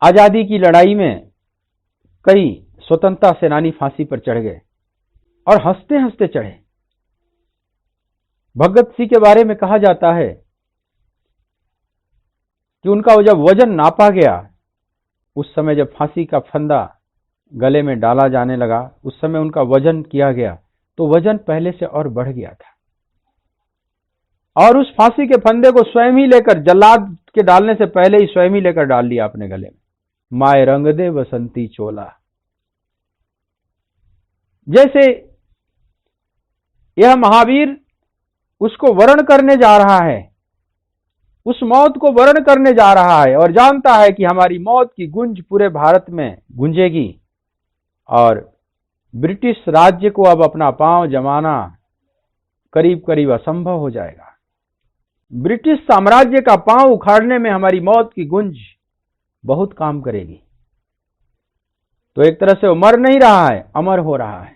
आजादी की लड़ाई में कई स्वतंत्रता सेनानी फांसी पर चढ़ गए और हंसते हंसते चढ़े। भगत सिंह के बारे में कहा जाता है कि उनका जब वजन नापा गया, उस समय जब फांसी का फंदा गले में डाला जाने लगा, उस समय उनका वजन किया गया तो वजन पहले से और बढ़ गया था। और उस फांसी के फंदे को स्वयं ही लेकर, जल्लाद के डालने से पहले ही स्वयं ही लेकर डाल लिया अपने गले में। माए रंग दे बसंती चोला। जैसे यह महावीर उसको वर्ण करने जा रहा है, उस मौत को वर्ण करने जा रहा है और जानता है कि हमारी मौत की गूंज पूरे भारत में गूंजेगी और ब्रिटिश राज्य को अब अपना पांव जमाना करीब करीब असंभव हो जाएगा। ब्रिटिश साम्राज्य का पांव उखाड़ने में हमारी मौत की गूंज बहुत काम करेगी। तो एक तरह से वो मर नहीं रहा है, अमर हो रहा है।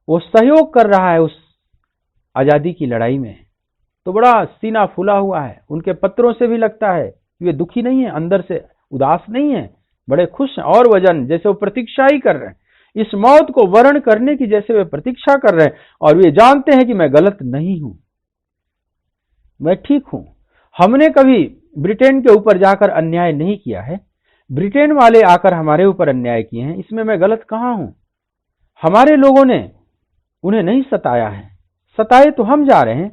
वो सहयोग कर रहा है उस आजादी की लड़ाई में। तो बड़ा सीना फूला हुआ है। उनके पत्रों से भी लगता है कि वे दुखी नहीं है, अंदर से उदास नहीं है, बड़े खुश हैं। और वजन जैसे वो प्रतीक्षा ही कर रहे हैं, इस मौत को वर्ण करने की जैसे वे प्रतीक्षा कर रहे हैं। और वे जानते हैं कि मैं गलत नहीं हूं, मैं ठीक हूं। हमने कभी ब्रिटेन के ऊपर जाकर अन्याय नहीं किया है, ब्रिटेन वाले आकर हमारे ऊपर अन्याय किए हैं, इसमें मैं गलत कहां हूं? हमारे लोगों ने उन्हें नहीं सताया है, सताए तो हम जा रहे हैं।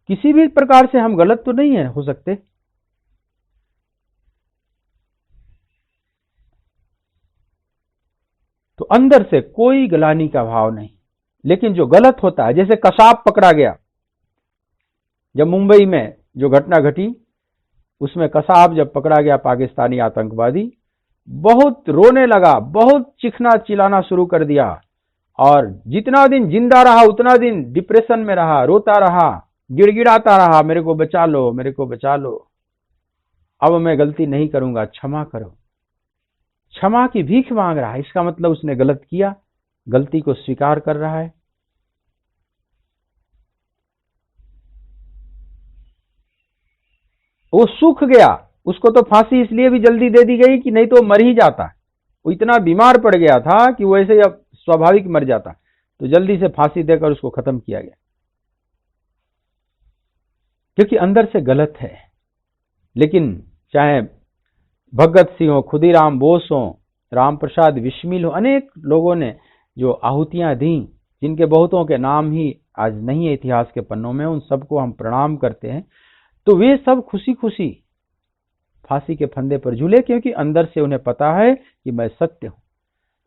किसी भी प्रकार से हम गलत तो नहीं है हो सकते। तो अंदर से कोई गलानी का भाव नहीं। लेकिन जो गलत होता है, जैसे कसाब पकड़ा गया, जब मुंबई में जो घटना घटी, उसमें कसाब जब पकड़ा गया पाकिस्तानी आतंकवादी, बहुत रोने लगा, बहुत चिखना चिल्लाना शुरू कर दिया। और जितना दिन जिंदा रहा उतना दिन डिप्रेशन में रहा, रोता रहा, गिड़गिड़ाता रहा, मेरे को बचा लो, मेरे को बचा लो, अब मैं गलती नहीं करूंगा, क्षमा करो। क्षमा की भीख मांग रहा है। इसका मतलब उसने गलत किया, गलती को स्वीकार कर रहा है। वो सूख गया। उसको तो फांसी इसलिए भी जल्दी दे दी गई कि नहीं तो मर ही जाता। वो इतना बीमार पड़ गया था कि वो ऐसे अब स्वाभाविक मर जाता, तो जल्दी से फांसी देकर उसको खत्म किया गया, क्योंकि अंदर से गलत है। लेकिन चाहे भगत सिंह हो, खुदीराम बोस हो, राम प्रसाद बिस्मिल हो, अनेक लोगों ने जो आहुतियां दी, जिनके बहुतों के नाम ही आज नहीं है इतिहास के पन्नों में, उन सबको हम प्रणाम करते हैं। तो वे सब खुशी खुशी फांसी के फंदे पर झूले, क्योंकि अंदर से उन्हें पता है कि मैं सत्य हूं।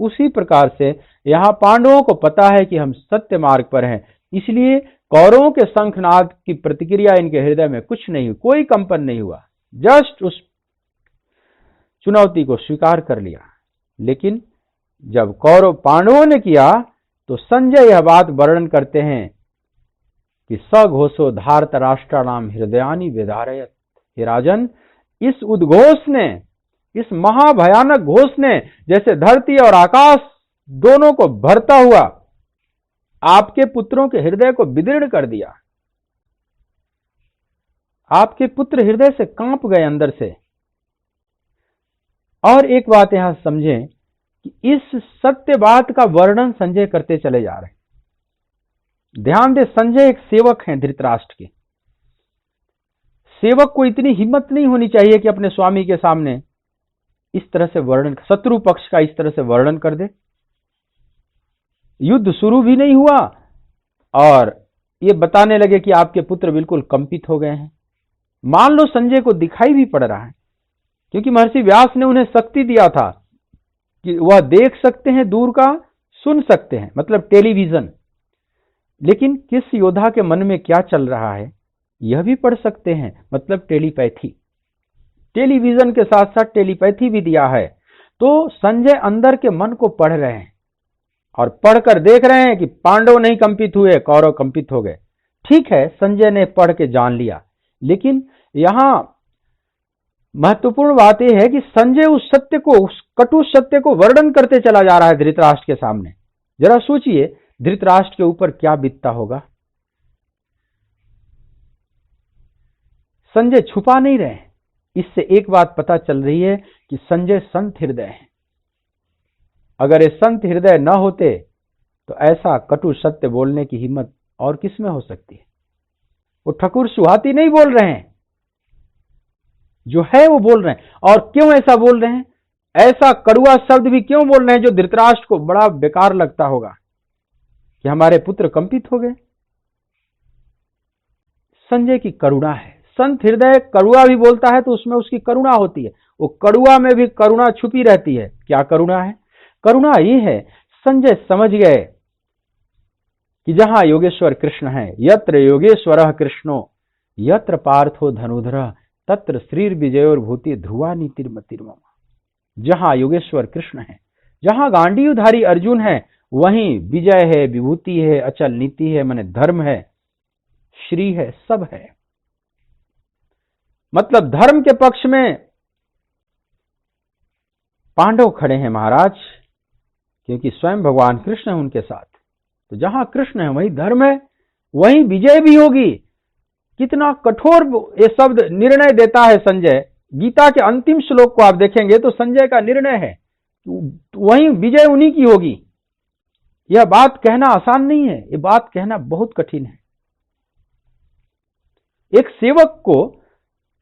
उसी प्रकार से यहां पांडवों को पता है कि हम सत्य मार्ग पर हैं, इसलिए कौरवों के शंखनाद की प्रतिक्रिया इनके हृदय में कुछ नहीं हुई, कोई कंपन नहीं हुआ, जस्ट उस चुनौती को स्वीकार कर लिया। लेकिन जब कौरव पांडवों ने किया तो संजय यह बात वर्णन करते हैं कि सघोषो धार्त राष्ट्राणाम हृदयानि विदारयत। हे राजन, इस उद्घोष ने, इस महाभयानक घोष ने जैसे धरती और आकाश दोनों को भरता हुआ आपके पुत्रों के हृदय को विदीर्ण कर दिया। आपके पुत्र हृदय से कांप गए अंदर से। और एक बात यहां समझें कि इस सत्य बात का वर्णन संजय करते चले जा रहे हैं। ध्यान दे, संजय एक सेवक हैं धृतराष्ट्र के। सेवक को इतनी हिम्मत नहीं होनी चाहिए कि अपने स्वामी के सामने इस तरह से वर्णन, शत्रु पक्ष का इस तरह से वर्णन कर दे। युद्ध शुरू भी नहीं हुआ और ये बताने लगे कि आपके पुत्र बिल्कुल कंपित हो गए हैं। मान लो संजय को दिखाई भी पड़ रहा है, क्योंकि महर्षि व्यास ने उन्हें शक्ति दिया था कि वह देख सकते हैं दूर का, सुन सकते हैं, मतलब टेलीविजन। लेकिन किस योद्धा के मन में क्या चल रहा है यह भी पढ़ सकते हैं, मतलब टेलीपैथी। टेलीविजन के साथ साथ टेलीपैथी भी दिया है। तो संजय अंदर के मन को पढ़ रहे हैं और पढ़कर देख रहे हैं कि पांडव नहीं कंपित हुए, कौरव कंपित हो गए। ठीक है, संजय ने पढ़ के जान लिया। लेकिन यहां महत्वपूर्ण बात यह है कि संजय उस सत्य को, उस कटु सत्य को वर्णन करते चला जा रहा है धृतराष्ट्र के सामने। जरा सोचिए धृतराष्ट्र के ऊपर क्या बीतता होगा। संजय छुपा नहीं रहे। इससे एक बात पता चल रही है कि संजय संत हृदय है। अगर ये संत हृदय न होते तो ऐसा कटु सत्य बोलने की हिम्मत और किसमें हो सकती है। वो ठकुर सुहाती नहीं बोल रहे हैं, जो है वो बोल रहे हैं। और क्यों ऐसा बोल रहे हैं, ऐसा कड़ुआ शब्द भी क्यों बोल रहे हैं जो धृतराष्ट्र को बड़ा बेकार लगता होगा कि हमारे पुत्र कंपित हो गए। संजय की करुणा है। संत हृदय कड़ुआ भी बोलता है तो उसमें उसकी करुणा होती है। वो कड़ुआ में भी करुणा छुपी रहती है। क्या करुणा है? करुणा ये है, संजय समझ गए कि जहां योगेश्वर कृष्ण है, यत्र योगेश्वरः कृष्णो यत्र पार्थो धनुधरः तत्र श्रीर विजयोर भूति ध्रुवा नीतिर्मतिर्मम। जहां योगेश्वर कृष्ण है, जहां गांडीवधारी अर्जुन है, वहीं विजय है, विभूति है, अचल नीति है, माने धर्म है, श्री है, सब है। मतलब धर्म के पक्ष में पांडव खड़े हैं महाराज, क्योंकि स्वयं भगवान कृष्ण है उनके साथ। तो जहां कृष्ण है वहीं धर्म है, वहीं विजय भी होगी। कितना कठोर ये शब्द निर्णय देता है संजय। गीता के अंतिम श्लोक को आप देखेंगे तो संजय का निर्णय है, वहीं विजय उन्हीं की होगी। यह बात कहना आसान नहीं है, यह बात कहना बहुत कठिन है। एक सेवक को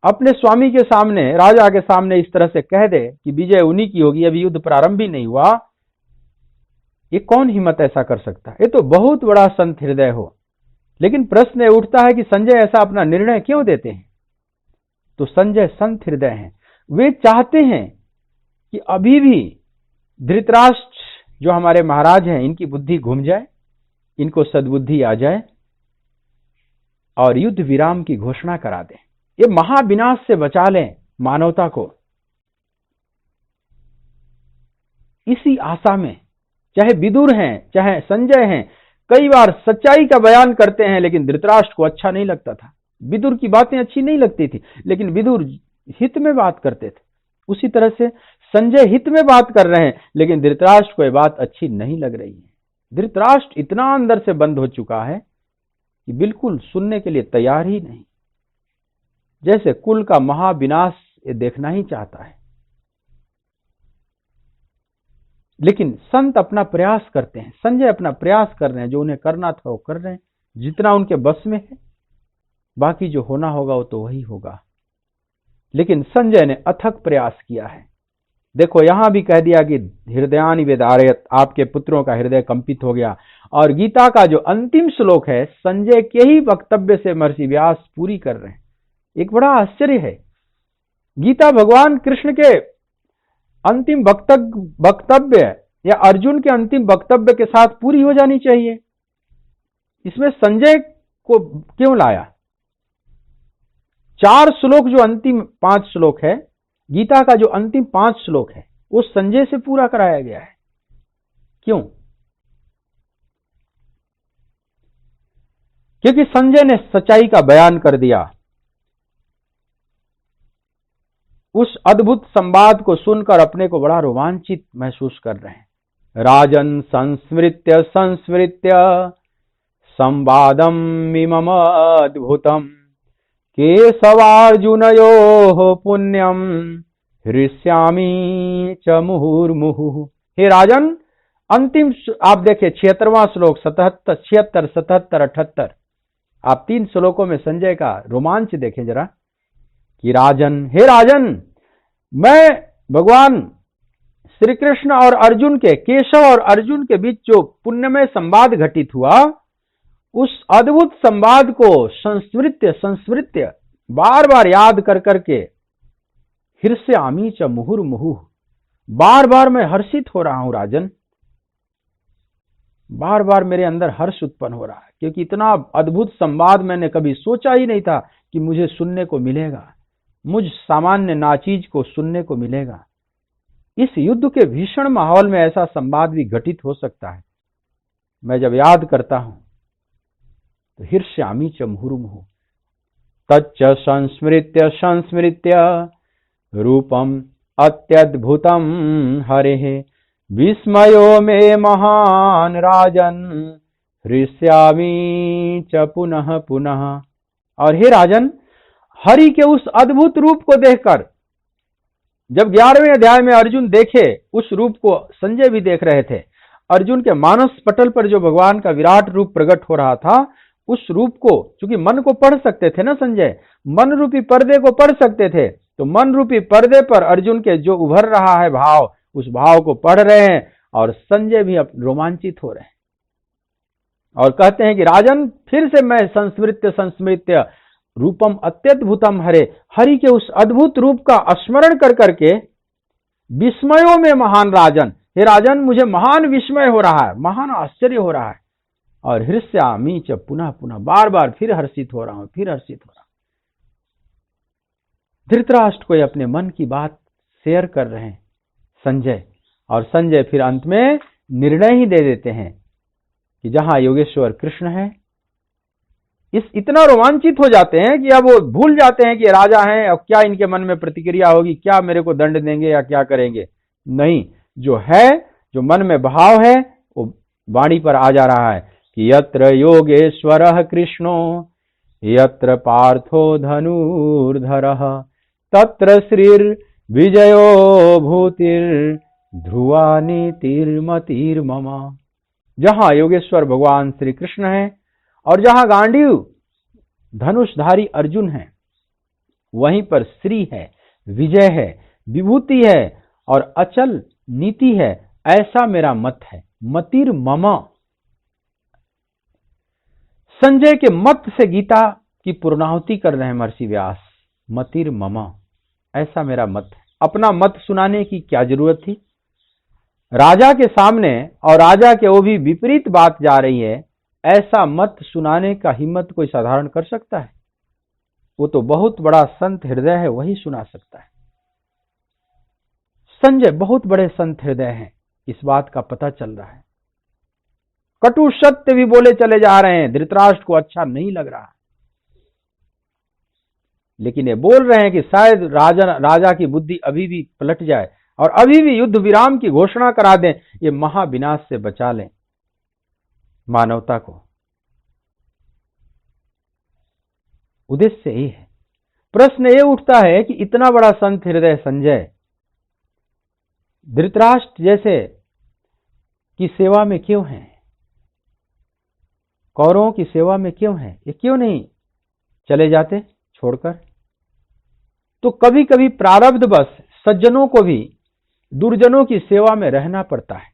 अपने स्वामी के सामने, राजा के सामने इस तरह से कह दे कि विजय उन्हीं की होगी, अभी युद्ध प्रारंभ ही नहीं हुआ, ये कौन हिम्मत ऐसा कर सकता है? ये तो बहुत बड़ा संत हृदय हो। लेकिन प्रश्न उठता है कि संजय ऐसा अपना निर्णय क्यों देते हैं? तो संजय संत हृदय हैं, वे चाहते हैं कि अभी भी धृतराष्ट्र जो हमारे महाराज हैं इनकी बुद्धि घूम जाए, इनको सद्बुद्धि आ जाए और युद्ध विराम की घोषणा करा दें, ये महाविनाश से बचा लें मानवता को। इसी आशा में चाहे विदुर हैं चाहे संजय हैं, कई बार सच्चाई का बयान करते हैं, लेकिन धृतराष्ट्र को अच्छा नहीं लगता था। विदुर की बातें अच्छी नहीं लगती थी, लेकिन विदुर हित में बात करते थे। उसी तरह से संजय हित में बात कर रहे हैं, लेकिन धृतराष्ट्र को यह बात अच्छी नहीं लग रही है। धृतराष्ट्र इतना अंदर से बंद हो चुका है कि बिल्कुल सुनने के लिए तैयार ही नहीं, जैसे कुल का महाविनाश ये देखना ही चाहता है। लेकिन संत अपना प्रयास करते हैं, संजय अपना प्रयास कर रहे हैं, जो उन्हें करना था वो कर रहे हैं, जितना उनके बस में है। बाकी जो होना होगा वो तो वही होगा। लेकिन संजय ने अथक प्रयास किया है। देखो यहां भी कह दिया कि हृदयानि वेदारयत, आपके पुत्रों का हृदय कंपित हो गया। और गीता का जो अंतिम श्लोक है संजय के ही वक्तव्य से महर्षि व्यास पूरी कर रहे हैं। एक बड़ा आश्चर्य है, गीता भगवान कृष्ण के अंतिम वक्तव्य या अर्जुन के अंतिम वक्तव्य के साथ पूरी हो जानी चाहिए। इसमें संजय को क्यों लाया? 4 श्लोक जो अंतिम 5 श्लोक है, गीता का जो अंतिम 5 श्लोक है वो संजय से पूरा कराया गया है। क्यों? क्योंकि संजय ने सच्चाई का बयान कर दिया। उस अद्भुत संवाद को सुनकर अपने को बड़ा रोमांचित महसूस कर रहे हैं। राजन संस्मृत्य संस्मृत्य संवादम इमम अद्भुतम केशवार्जुनयोः पुण्यम हृष्यामि च मुहुर्मुहुः। हे राजन, अंतिम आप देखें 76वां श्लोक, 77, 76, 77, 78, आप 3 श्लोकों में संजय का रोमांच देखें जरा कि राजन, हे राजन, मैं भगवान श्री कृष्ण और अर्जुन के, केशव और अर्जुन के बीच जो पुण्यमय संवाद घटित हुआ, उस अद्भुत संवाद को संस्मृत्य बार बार याद कर करके हृष्यामि च मुहुर्मुहुः, बार बार मैं हर्षित हो रहा हूं राजन, बार बार मेरे अंदर हर्ष उत्पन्न हो रहा है, क्योंकि इतना अद्भुत संवाद मैंने कभी सोचा ही नहीं था कि मुझे सुनने को मिलेगा, मुझ सामान्य नाचीज को सुनने को मिलेगा। इस युद्ध के भीषण माहौल में ऐसा संवाद भी घटित हो सकता है। मैं जब याद करता हूं तो हृष्यामि च मुहुर्मुहुः। तच्च संस्मृत्य संस्मृत्य रूपम अत्यद्भुतम हरेः विस्मयो मे महान राजन हृष्यामि च पुनः पुनः। और हे राजन, हरि के उस अद्भुत रूप को देखकर, जब 11वें अध्याय में अर्जुन देखे उस रूप को, संजय भी देख रहे थे, अर्जुन के मानस पटल पर जो भगवान का विराट रूप प्रकट हो रहा था, उस रूप को, चूंकि मन को पढ़ सकते थे ना संजय, मन रूपी पर्दे को पढ़ सकते थे, तो मन रूपी पर्दे पर अर्जुन के जो उभर रहा है भाव, उस भाव को पढ़ रहे हैं और संजय भी रोमांचित हो रहे हैं और कहते हैं कि राजन, फिर से मैं संस्मृत्य रूपम अत्यद्भुतम हरे, हरि के उस अद्भुत रूप का स्मरण कर करके विस्मयों में महान राजन, हे राजन, मुझे महान विस्मय हो रहा है, महान आश्चर्य हो रहा है, और हृष्यामि च पुनः पुनः, बार बार फिर हर्षित हो रहा हूं, फिर हर्षित हो रहा हूं। धृतराष्ट्र को अपने मन की बात शेयर कर रहे हैं संजय, और संजय फिर अंत में निर्णय ही दे देते हैं कि जहां योगेश्वर कृष्ण है, इतना रोमांचित हो जाते हैं कि अब वो भूल जाते हैं कि राजा हैं, अब क्या इनके मन में प्रतिक्रिया होगी, क्या मेरे को दंड देंगे या क्या करेंगे। नहीं, जो है, जो मन में भाव है, वो वाणी पर आ जा रहा है कि यत्र योगेश्वरः कृष्णो यत्र पार्थो धनुर्धरः तत्र श्रीर्विजयो भूतिर् ध्रुवा नीतिर्मतिर्मम। जहां योगेश्वर भगवान श्री कृष्ण है और जहां गांडीव धनुषधारी अर्जुन है, वहीं पर श्री है, विजय है, विभूति है और अचल नीति है। ऐसा मेरा मत है। मतिर्मम। संजय के मत से गीता की पूर्णाहुति कर रहे हैं महर्षि व्यास। मतिर्मम, ऐसा मेरा मत है। अपना मत सुनाने की क्या जरूरत थी राजा के सामने, और राजा के वो भी विपरीत बात जा रही है। ऐसा मत सुनाने का हिम्मत कोई साधारण कर सकता है? वो तो बहुत बड़ा संत हृदय है, वही सुना सकता है। संजय बहुत बड़े संत हृदय हैं, इस बात का पता चल रहा है। कटु सत्य भी बोले चले जा रहे हैं, धृतराष्ट्र को अच्छा नहीं लग रहा, लेकिन ये बोल रहे हैं कि शायद राजा की बुद्धि अभी भी पलट जाए और अभी भी युद्ध विराम की घोषणा करा दें, ये महाविनाश से बचा लें मानवता को। उद्देश्य यही है। प्रश्न ये उठता है कि इतना बड़ा संत हृदय संजय धृतराष्ट्र जैसे की सेवा में क्यों है? कौरवों की सेवा में क्यों है? ये क्यों नहीं चले जाते छोड़कर? तो कभी कभी प्रारब्धवश सज्जनों को भी दुर्जनों की सेवा में रहना पड़ता है,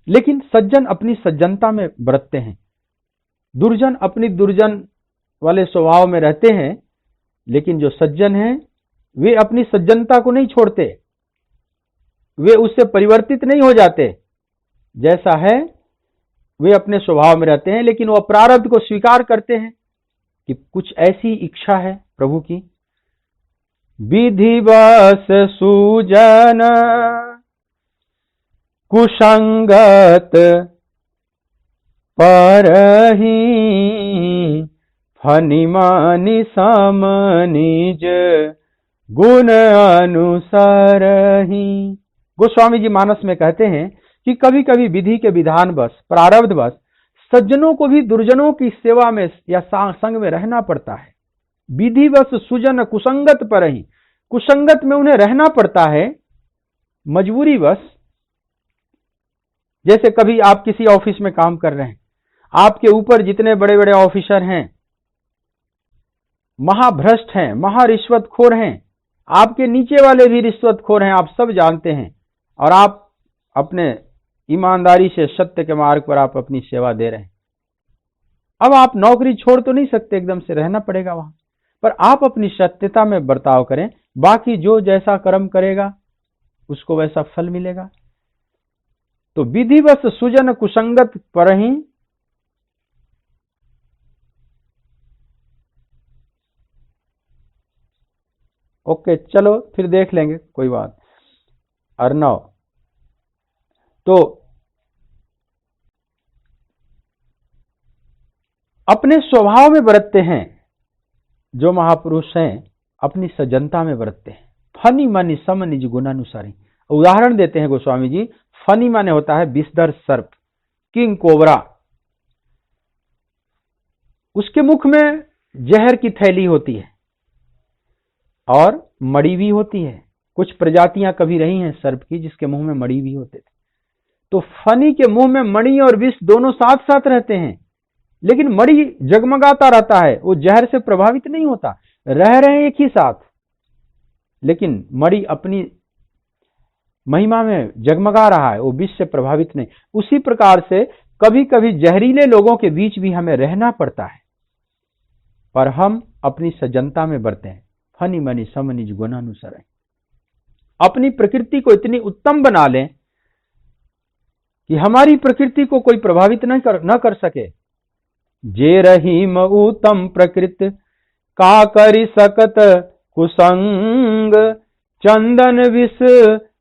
लेकिन सज्जन अपनी सज्जनता में बरतते हैं, दुर्जन अपनी दुर्जन वाले स्वभाव में रहते हैं। लेकिन जो सज्जन हैं वे अपनी सज्जनता को नहीं छोड़ते, वे उससे परिवर्तित नहीं हो जाते। जैसा है वे अपने स्वभाव में रहते हैं, लेकिन वो प्रारब्ध को स्वीकार करते हैं कि कुछ ऐसी इच्छा है प्रभु की। विधिवश सुजन कुसंगत परहि फनिमानि सम निज गुण अनुसारहि। गोस्वामी जी मानस में कहते हैं कि कभी कभी विधि के विधान बस, प्रारब्ध बस सज्जनों को भी दुर्जनों की सेवा में या संग में रहना पड़ता है। विधि बस सुजन कुसंगत परहि, कुसंगत में उन्हें रहना पड़ता है मजबूरी बस। जैसे कभी आप किसी ऑफिस में काम कर रहे हैं, आपके ऊपर जितने बड़े बड़े ऑफिसर हैं महाभ्रष्ट हैं, महारिश्वतखोर हैं, आपके नीचे वाले भी रिश्वतखोर हैं, आप सब जानते हैं, और आप अपने ईमानदारी से सत्य के मार्ग पर आप अपनी सेवा दे रहे हैं। अब आप नौकरी छोड़ तो नहीं सकते, एकदम से रहना पड़ेगा वहां, पर आप अपनी सत्यता में बर्ताव करें, बाकी जो जैसा कर्म करेगा उसको वैसा फल मिलेगा। तो विधिवश सुजन कुसंगत परहि ओके, चलो फिर देख लेंगे, कोई बात। अर्णव तो अपने स्वभाव में बरतते हैं, जो महापुरुष हैं अपनी सज्जनता में बरतते हैं। फनी मनि सम निज गुणानुसारी। उदाहरण देते हैं गोस्वामी जी। फनी माने होता है विषधर सर्प, किंग कोबरा। उसके मुख में जहर की थैली होती है और मड़ी भी होती है। कुछ प्रजातियां कभी रही हैं सर्प की जिसके मुंह में मड़ी भी होते थे। तो फनी के मुंह में मणि और विष दोनों साथ साथ रहते हैं, लेकिन मणि जगमगाता रहता है, वो जहर से प्रभावित नहीं होता, रह रहे हैं एक ही साथ, लेकिन मणि अपनी महिमा में जगमगा रहा है, वो विष से प्रभावित नहीं। उसी प्रकार से कभी कभी जहरीले लोगों के बीच भी हमें रहना पड़ता है, पर हम अपनी सज्जनता में बरते हैं। फनी मनी सम निज गुणानुसार। अपनी प्रकृति को इतनी उत्तम बना लें कि हमारी प्रकृति को कोई प्रभावित न कर सके। जे रहीम उत्तम प्रकृत का करि सकत कुसंग, चंदन विष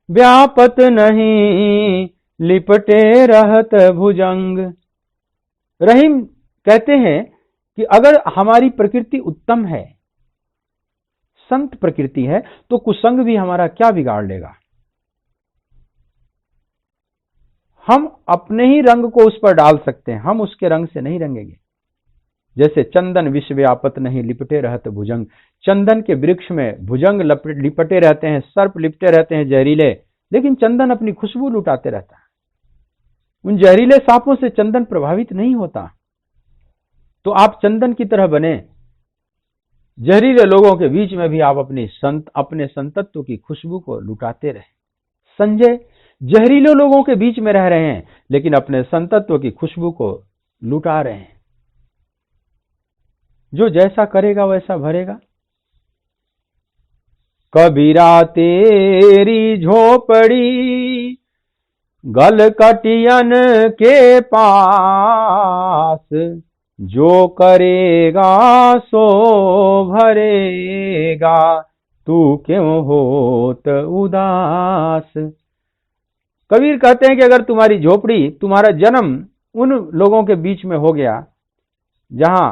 व्यापत नहीं लिपटे रहत भुजंग। रहीम कहते हैं कि अगर हमारी प्रकृति उत्तम है, संत प्रकृति है, तो कुसंग भी हमारा क्या बिगाड़ लेगा। हम अपने ही रंग को उस पर डाल सकते हैं, हम उसके रंग से नहीं रंगेंगे। जैसे चंदन विश्व व्यापत नहीं लिपटे रहत भुजंग, चंदन के वृक्ष में भुजंग लिपटे रहते हैं, सर्प लिपटे रहते हैं जहरीले, लेकिन चंदन अपनी खुशबू लुटाते रहता है। उन जहरीले सांपों से चंदन प्रभावित नहीं होता। तो आप चंदन की तरह बने, जहरीले लोगों के बीच में भी आप अपने संतत्व की खुशबू को लुटाते रहे। संजय जहरीले लोगों के बीच में रह रहे हैं, लेकिन अपने संतत्व की खुशबू को लुटा रहे हैं। जो जैसा करेगा वैसा भरेगा। कबीरा तेरी झोपड़ी गल कटियन के पास, जो करेगा सो भरेगा, तू क्यों होत उदास। कबीर कहते हैं कि अगर तुम्हारी झोपड़ी, तुम्हारा जन्म उन लोगों के बीच में हो गया जहां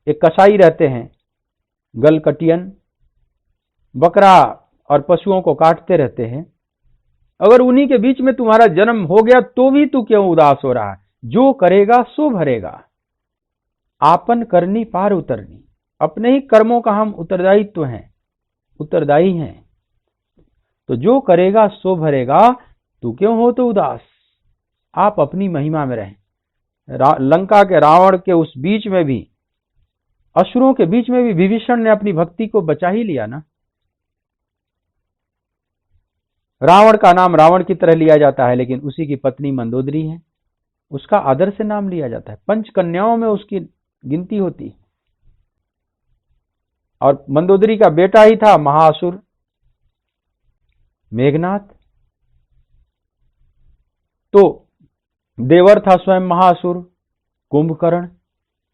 एक कसाई रहते हैं, गलकटियन, बकरा और पशुओं को काटते रहते हैं, अगर उन्हीं के बीच में तुम्हारा जन्म हो गया तो भी तू क्यों उदास हो रहा है। जो करेगा सो भरेगा। आपन करनी पार उतरनी, अपने ही कर्मों का हम उत्तरदायी हैं। तो जो करेगा सो भरेगा, तू क्यों हो तो उदास। आप अपनी महिमा में रहें। लंका के रावण के उस बीच में भी, असुरों के बीच में भी विभीषण ने अपनी भक्ति को बचा ही लिया ना। रावण का नाम रावण की तरह लिया जाता है, लेकिन उसी की पत्नी मंदोदरी है, उसका आदर से नाम लिया जाता है। पंच कन्याओं में उसकी गिनती होती। और मंदोदरी का बेटा ही था महासुर मेघनाथ। तो देवर था स्वयं महासुर कुंभकर्ण।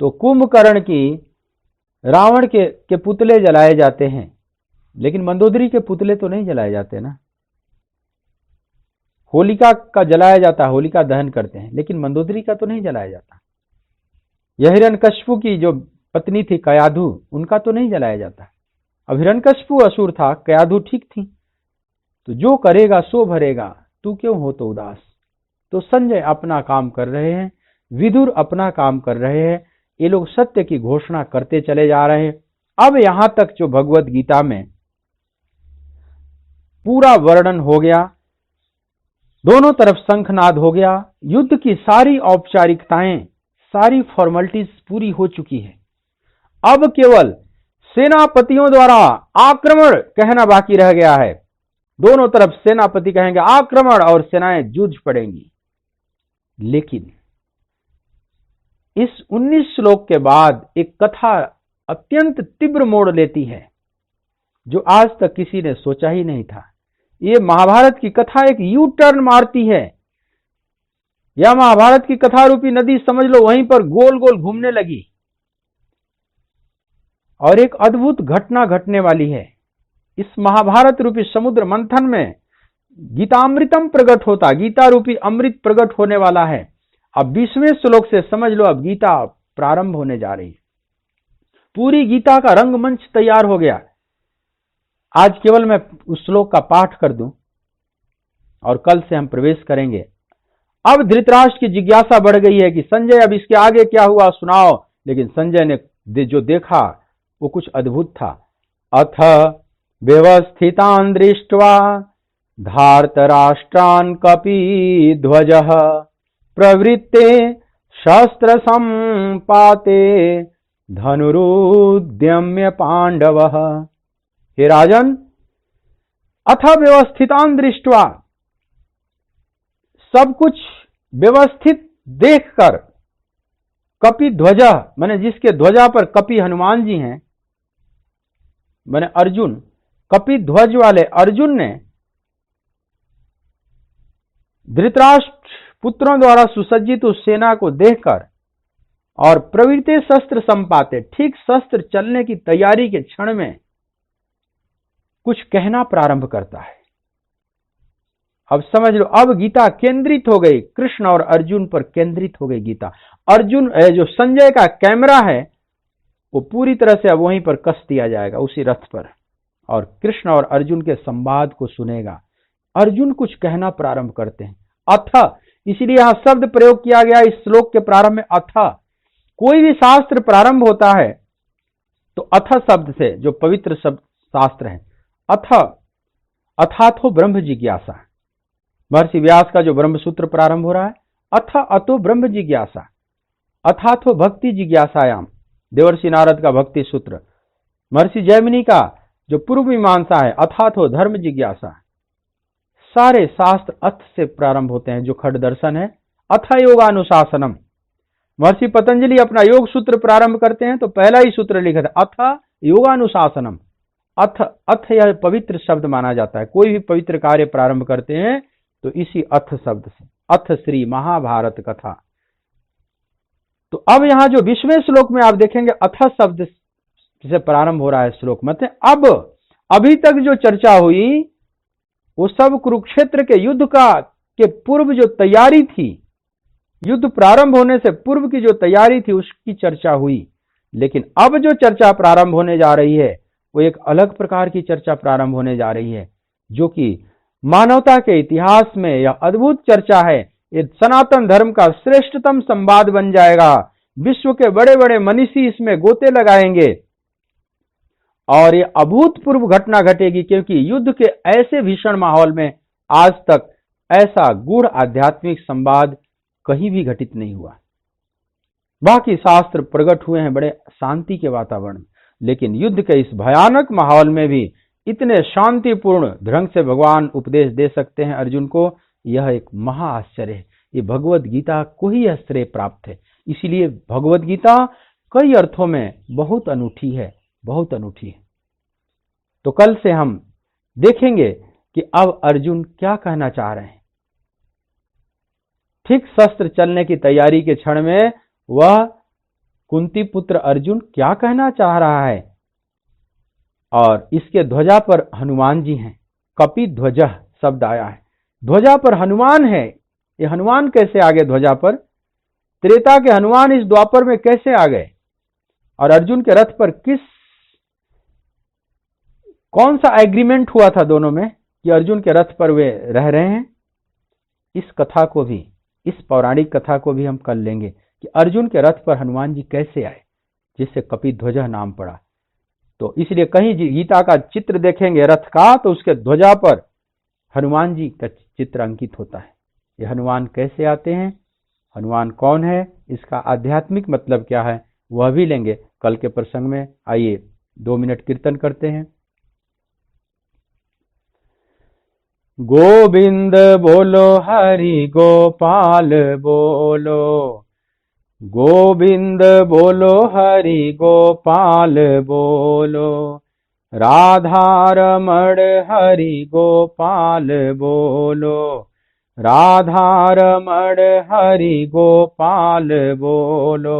तो कुंभकर्ण की रावण के पुतले जलाए जाते हैं, लेकिन मंदोदरी के पुतले तो नहीं जलाए जाते ना। होलिका का जलाया जाता है, होलिका दहन करते हैं, लेकिन मंदोदरी का तो नहीं जलाया जाता। यह हिरण्यकशिपु की जो पत्नी थी कयाधु, उनका तो नहीं जलाया जाता। अब हिरण्यकशिपु असुर था, कयाधु ठीक थी। तो जो करेगा सो भरेगा, तू क्यों हो तो उदास। तो संजय अपना काम कर रहे हैं, विदुर अपना काम कर रहे हैं, ये लोग सत्य की घोषणा करते चले जा रहे हैं। अब यहां तक जो भगवत गीता में पूरा वर्णन हो गया, दोनों तरफ शंखनाद हो गया, युद्ध की सारी औपचारिकताएं, सारी फॉर्मेलिटीज पूरी हो चुकी है। अब केवल सेनापतियों द्वारा आक्रमण कहना बाकी रह गया है। दोनों तरफ सेनापति कहेंगे आक्रमण और सेनाएं जूझ पड़ेंगी। लेकिन इस 19 श्लोक के बाद एक कथा अत्यंत तीव्र मोड़ लेती है, जो आज तक किसी ने सोचा ही नहीं था। ये महाभारत की कथा एक यू टर्न मारती है। यह महाभारत की कथा रूपी नदी समझ लो वहीं पर गोल गोल घूमने लगी, और एक अद्भुत घटना घटने वाली है। इस महाभारत रूपी समुद्र मंथन में गीतामृतम प्रकट होता, गीता रूपी अमृत प्रकट होने वाला है। अब 20वें श्लोक से समझ लो अब गीता प्रारंभ होने जा रही है। पूरी गीता का रंगमंच तैयार हो गया। आज केवल मैं उस श्लोक का पाठ कर दूं और कल से हम प्रवेश करेंगे। अब धृतराष्ट्र की जिज्ञासा बढ़ गई है कि संजय अब इसके आगे क्या हुआ सुनाओ। लेकिन संजय ने जो देखा वो कुछ अद्भुत था। अथ व्यवस्थितान् दृष्ट्वा धार्तराष्ट्रान् कपिध्वजः प्रवृत्ते शस्त्र संपाते धनुरुद्यम्य पांडवः। हे राजन, अथ व्यवस्थितान् दृष्ट्वा, सब कुछ व्यवस्थित देखकर, कपिध्वज माने जिसके ध्वजा पर कपि हनुमान जी हैं, माने अर्जुन, कपिध्वज वाले अर्जुन ने धृतराष्ट्र पुत्रों द्वारा सुसज्जित उस सेना को देखकर और प्रवृत्ते शस्त्र संपाते, ठीक शस्त्र चलने की तैयारी के क्षण में कुछ कहना प्रारंभ करता है। अब समझ लो, अब गीता केंद्रित हो गई, कृष्ण और अर्जुन पर केंद्रित हो गई गीता। अर्जुन जो संजय का कैमरा है वो पूरी तरह से अब वहीं पर कस दिया जाएगा, उसी रथ पर, और कृष्ण और अर्जुन के संवाद को सुनेगा। अर्जुन कुछ कहना प्रारंभ करते हैं। अथ, इसलिए यहां शब्द प्रयोग किया गया इस श्लोक के प्रारंभ में अथ। कोई भी शास्त्र प्रारंभ होता है तो अथ शब्द से, जो पवित्र शब्द शास्त्र है। अथ अथाथो ब्रह्म जिज्ञासा, महर्षि व्यास का जो ब्रह्म सूत्र प्रारंभ हो रहा है, अथ अतो ब्रह्म जिज्ञासा, अथाथो भक्ति जिज्ञासायाम, देवर्षि नारद का भक्ति सूत्र। महर्षि जैमिनी का जो पूर्व मीमांसा है, अथाथो धर्म जिज्ञासा। सारे शास्त्र अथ से प्रारंभ होते हैं, जो खड दर्शन है। अथ योगानुशासनम, महर्षि पतंजलि अपना योग सूत्र प्रारंभ करते हैं तो पहला ही सूत्र लिखा था अथ योगानुशासनम। अथ यह पवित्र शब्द माना जाता है। कोई भी पवित्र कार्य प्रारंभ करते हैं तो इसी अथ शब्द से, अथ श्री महाभारत कथा। तो अब यहां जो 20वें श्लोक में आप देखेंगे अथ शब्द से प्रारंभ हो रहा है श्लोक। मतलब अब अभी तक जो चर्चा हुई वो सब कुरुक्षेत्र के युद्ध के पूर्व जो तैयारी थी, युद्ध प्रारंभ होने से पूर्व की जो तैयारी थी उसकी चर्चा हुई। लेकिन अब जो चर्चा प्रारंभ होने जा रही है वो एक अलग प्रकार की चर्चा प्रारंभ होने जा रही है, जो कि मानवता के इतिहास में यह अद्भुत चर्चा है। ये सनातन धर्म का श्रेष्ठतम संवाद बन जाएगा। विश्व के बड़े बड़े मनीषी इसमें गोते लगाएंगे और ये अभूतपूर्व घटना घटेगी, क्योंकि युद्ध के ऐसे भीषण माहौल में आज तक ऐसा गूढ़ आध्यात्मिक संवाद कहीं भी घटित नहीं हुआ। बाकी शास्त्र प्रकट हुए हैं बड़े शांति के वातावरण में, लेकिन युद्ध के इस भयानक माहौल में भी इतने शांतिपूर्ण ढंग से भगवान उपदेश दे सकते हैं अर्जुन को, यह एक महा आश्चर्य है। ये भगवत गीता को ही यह श्रेय प्राप्त है। इसीलिए भगवत गीता कई अर्थों में बहुत अनूठी है, बहुत अनूठी है। तो कल से हम देखेंगे कि अब अर्जुन क्या कहना चाह रहे हैं। ठीक शस्त्र चलने की तैयारी के क्षण में वह कुंती पुत्र अर्जुन क्या कहना चाह रहा है। और इसके ध्वजा पर हनुमान जी हैं, कपि ध्वज शब्द आया है, ध्वजा पर हनुमान है। ये हनुमान कैसे आ गए ध्वजा पर? त्रेता के हनुमान इस द्वापर में कैसे आ गए? और अर्जुन के रथ पर कौन सा एग्रीमेंट हुआ था दोनों में कि अर्जुन के रथ पर वे रह रहे हैं? इस कथा को भी, इस पौराणिक कथा को भी हम कल लेंगे कि अर्जुन के रथ पर हनुमान जी कैसे आए, जिससे कपिध्वज नाम पड़ा। तो इसलिए कहीं गीता का चित्र देखेंगे रथ का तो उसके ध्वजा पर हनुमान जी का चित्र अंकित होता है। ये हनुमान कैसे आते हैं, हनुमान कौन है, इसका आध्यात्मिक मतलब क्या है, वह भी लेंगे कल के प्रसंग में। आइए 2 मिनट कीर्तन करते हैं। गोविंद बोलो हरि गोपाल बोलो, गोविंद बोलो हरि गोपाल बोलो, राधा रमण हरि गोपाल बोलो, राधा रमण हरि गोपाल बोलो,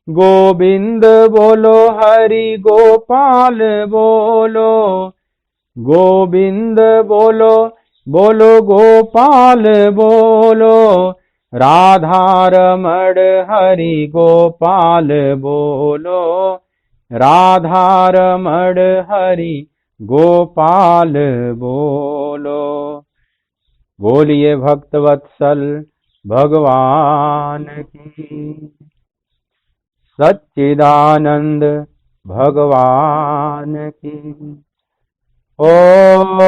गोविंद बोलो हरि गोपाल बोलो, गोविंद बोलो बोलो गोपाल बोलो, राधा रमण हरि गोपाल बोलो, राधा रमण हरि गोपाल बोलो। बोलिए भक्तवत्सल भगवान की, सच्चिदानंद भगवान की। ओम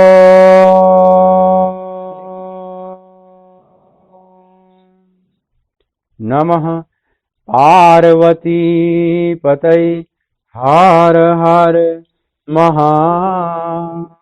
नमः पार्वती पतये हर हर महादेव।